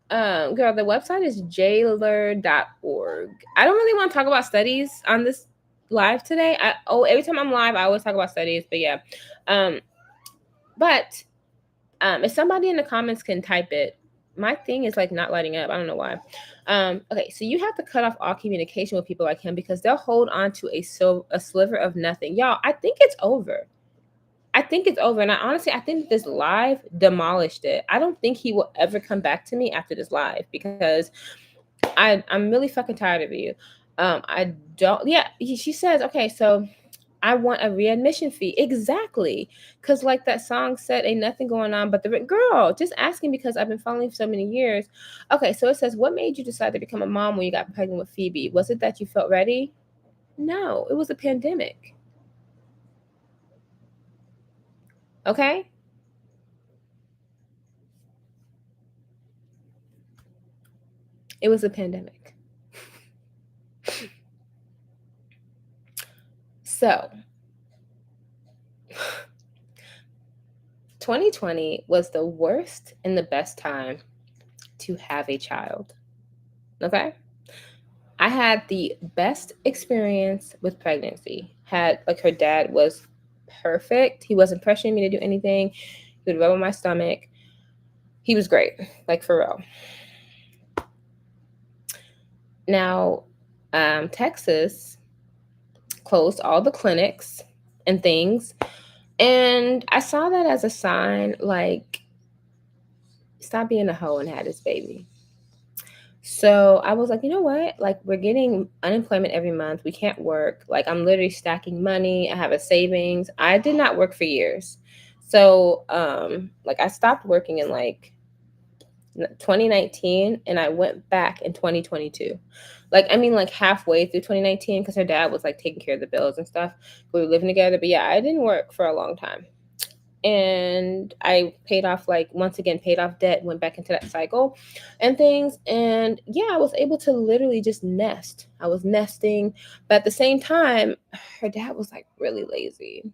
Girl, the website is jailer.org. I don't really want to talk about studies on this live today. Every time I'm live, I always talk about studies, but yeah. But if somebody in the comments can type it, my thing is like not lighting up. I don't know why. Okay, so you have to cut off all communication with people like him because they'll hold on to a sliver of nothing. Y'all, I think it's over. And I think this live demolished it. I don't think he will ever come back to me after this live because I'm really fucking tired of you. I don't. Yeah, she says, okay, so I want a readmission fee. Exactly. Because like that song said, ain't nothing going on but the girl, just asking because I've been following for so many years. Okay, so it says, what made you decide to become a mom when you got pregnant with Phoebe? Was it that you felt ready? No, it was a pandemic. Okay? It was a pandemic. So 2020 was the worst and the best time to have a child. Okay? I had the best experience with pregnancy. Her dad was perfect. He wasn't pressuring me to do anything. He would rub on my stomach. He was great, like for real. Now, Texas closed all the clinics and things. And I saw that as a sign, like, stop being a hoe and have this baby. So I was like, you know what? Like, we're getting unemployment every month. We can't work. Like, I'm literally stacking money. I have a savings. I did not work for years. So, like, I stopped working in like 2019 and I went back in 2022. Like, I mean, like halfway through 2019 because her dad was like taking care of the bills and stuff. We were living together. But yeah, I didn't work for a long time. And I paid off debt, went back into that cycle and things. And yeah, I was able to literally just nest. I was nesting. But at the same time, her dad was like really lazy.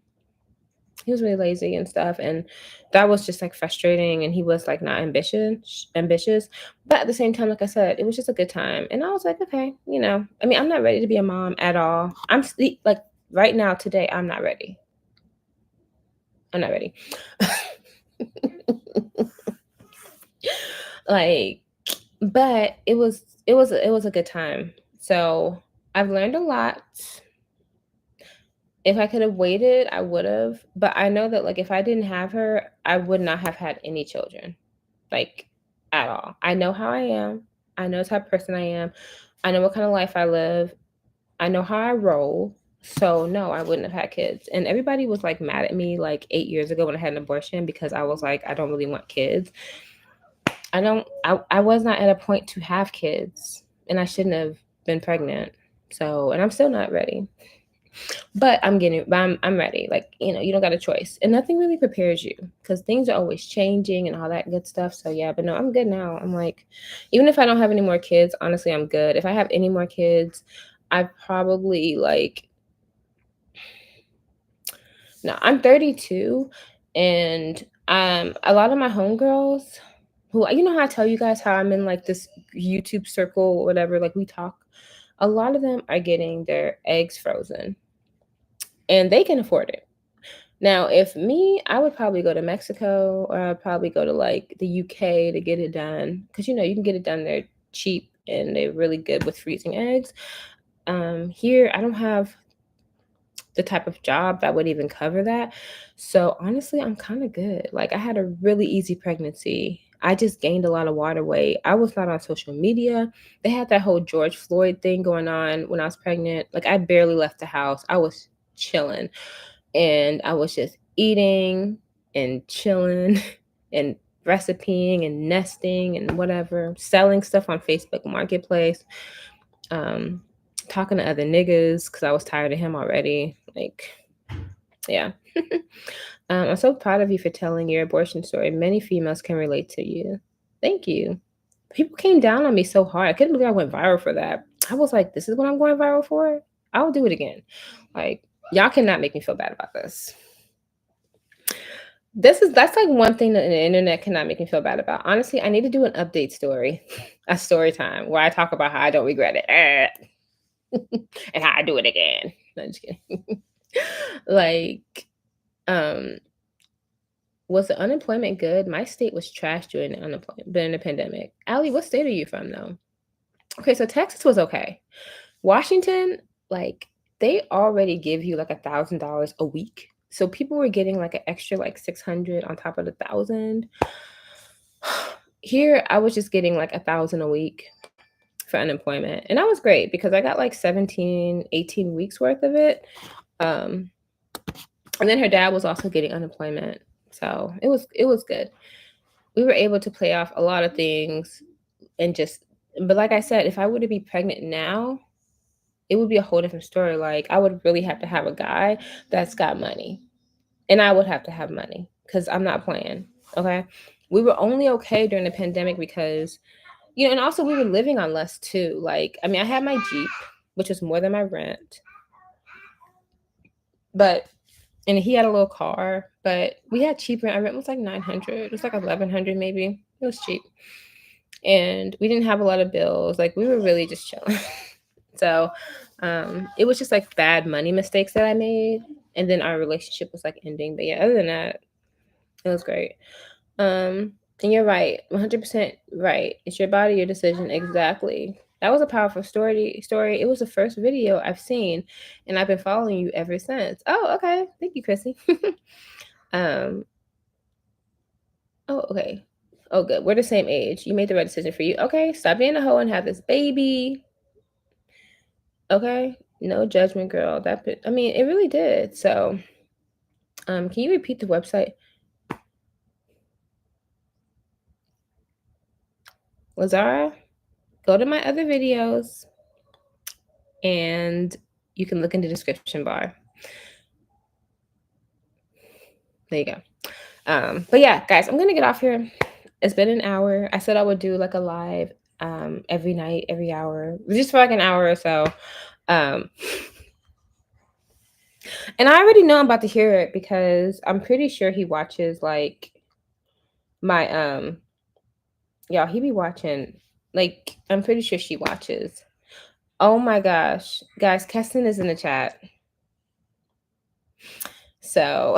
He was really lazy and stuff. And that was just like frustrating. And he was like not ambitious. But at the same time, like I said, it was just a good time. And I was like, okay, I mean, I'm not ready to be a mom at all. Like right now, today, I'm not ready. I'm not ready. Like, but it was a good time. So I've learned a lot. If I could have waited, I would have. But I know that like if I didn't have her, I would not have had any children. Like at all. I know how I am. I know the type of person I am. I know what kind of life I live. I know how I roll. So no, I wouldn't have had kids. And everybody was like mad at me like 8 years ago when I had an abortion because I was like, I don't really want kids. I was not at a point to have kids and I shouldn't have been pregnant. So, and I'm still not ready. But I'm ready. Like, you don't got a choice. And nothing really prepares you because things are always changing and all that good stuff. So yeah, but no, I'm good now. I'm like, even if I don't have any more kids, honestly, I'm good. If I have any more kids, I probably like, no, I'm 32 and a lot of my homegirls who, how I tell you guys how I'm in like this YouTube circle or whatever, like we talk, a lot of them are getting their eggs frozen and they can afford it. Now, if me, I would probably go to Mexico or I'd probably go to like the UK to get it done. Because, you can get it done there cheap and they're really good with freezing eggs. Here, I don't have the type of job that would even cover that. So honestly, I'm kind of good. Like I had a really easy pregnancy. I just gained a lot of water weight. I was not on social media. They had that whole George Floyd thing going on when I was pregnant. Like I barely left the house. I was chilling and I was just eating and chilling and recipeing and nesting and whatever, selling stuff on Facebook Marketplace, talking to other niggas because I was tired of him already. Like, yeah. I'm so proud of you for telling your abortion story. Many females can relate to you. Thank you. People came down on me so hard. I couldn't believe I went viral for that. I was like, this is what I'm going viral for? I'll do it again. Like, y'all cannot make me feel bad about this. That's like one thing that the internet cannot make me feel bad about. Honestly, I need to do an update story, a story time where I talk about how I don't regret it and how I do it again. No, I'm just kidding. Like, um, was the unemployment good? My state was trash during the pandemic. Allie, what state are you from though? Okay, so Texas was okay. Washington, like they already give you like $1,000 a week. So people were getting like an extra like 600 on top of the 1,000. Here, I was just getting like 1,000 a week for unemployment. And that was great because I got like 17, 18 weeks worth of it. Um, and then her dad was also getting unemployment. So it was good. We were able to play off a lot of things and just, but like I said, if I were to be pregnant now, it would be a whole different story. Like I would really have to have a guy that's got money, and I would have to have money because I'm not playing. Okay, we were only okay during the pandemic because and also we were living on less too. Like I mean, I had my Jeep, which was more than my rent, but and he had a little car, but we had cheap rent. Our rent was like 900. It was like 1,100 maybe. It was cheap, and we didn't have a lot of bills. Like we were really just chilling. So it was just like bad money mistakes that I made, and then our relationship was like ending. But yeah, other than that, it was great. And you're right, 100% right. It's your body, your decision. Exactly. That was a powerful story. It was the first video I've seen, and I've been following you ever since. Oh, okay. Thank you, Chrissy. um. Oh, okay. Oh, good. We're the same age. You made the right decision for you. Okay. Stop being a hoe and have this baby. Okay. No judgment, girl. I mean, it really did. So, can you repeat the website? Lazara, go to my other videos and you can look in the description bar. There you go. But yeah, guys, I'm gonna get off here. It's been an hour. I said I would do like a live every night, every hour, just for like an hour or so. Um, and I already know I'm about to hear it because I'm pretty sure he watches like my y'all, he be watching, like I'm pretty sure she watches. Oh my gosh, guys, Keston is in the chat. So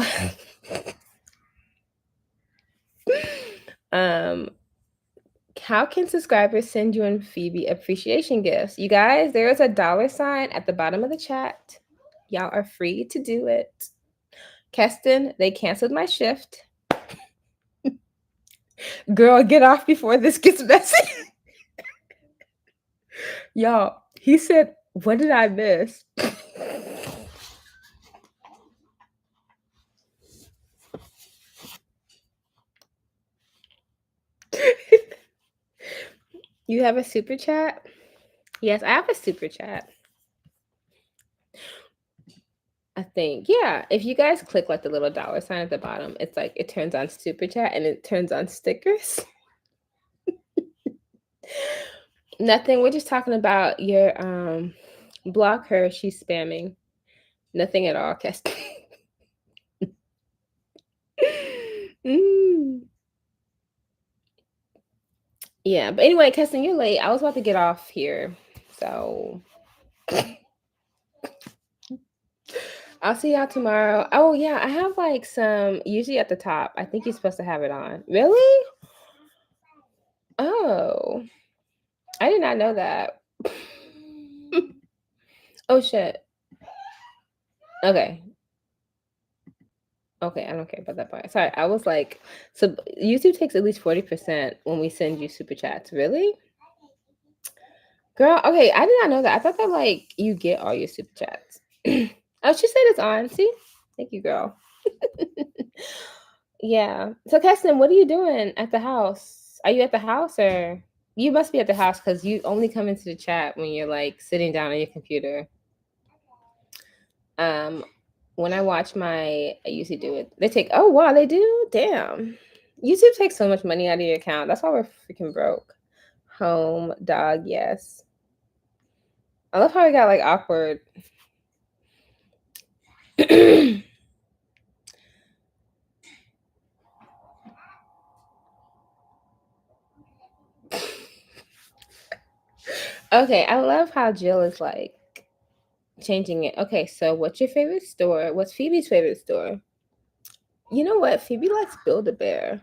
how can subscribers send you and Phoebe appreciation gifts? You guys, there is a $sign at the bottom of the chat. Y'all are free to do it. Keston, they canceled my shift. Girl, get off before this gets messy. Y'all, he said, what did I miss? You have a super chat? Yes, I have a super chat. I think. Yeah. If you guys click like the little $sign at the bottom, it's like it turns on super chat and it turns on stickers. Nothing. We're just talking about your block her, she's spamming. Nothing at all, Keston. Yeah, but anyway, Keston, you're late. I was about to get off here. So I'll see y'all tomorrow. Oh yeah, I have like some usually at the top. I think you're supposed to have it on. Really? Oh. I did not know that. Oh shit. Okay. Okay, I don't care about that part. Sorry, I was like, so YouTube takes at least 40% when we send you super chats. Really? Girl, okay, I did not know that. I thought that like you get all your super chats. Oh, she said it's on. See? Thank you, girl. Yeah. So Keston, what are you doing at the house? Are you at the house or you must be at the house because you only come into the chat when you're like sitting down on your computer. When I watch I usually do it. They take, oh wow, they do? Damn. YouTube takes so much money out of your account. That's why we're freaking broke. Home, dog, yes. I love how we got like awkward. Okay, I love how Jill is like changing it. Okay, so what's your favorite store? What's Phoebe's favorite store? You know what? Phoebe likes Build-A-Bear.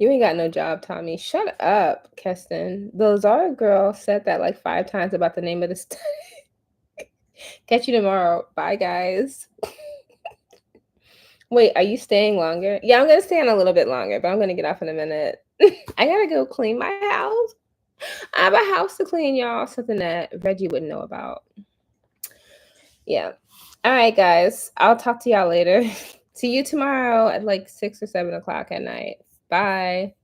You ain't got no job, Tommy. Shut up, Keston. The Zara girl said that like 5 times about the name of the study. Catch you tomorrow. Bye, guys. Wait, are you staying longer? Yeah, I'm gonna stay on a little bit longer, but I'm gonna get off in a minute. I gotta go clean my house. I have a house to clean, y'all. Something that Reggie wouldn't know about. Yeah. All right, guys. I'll talk to y'all later. See you tomorrow at like 6 or 7 o'clock at night. Bye.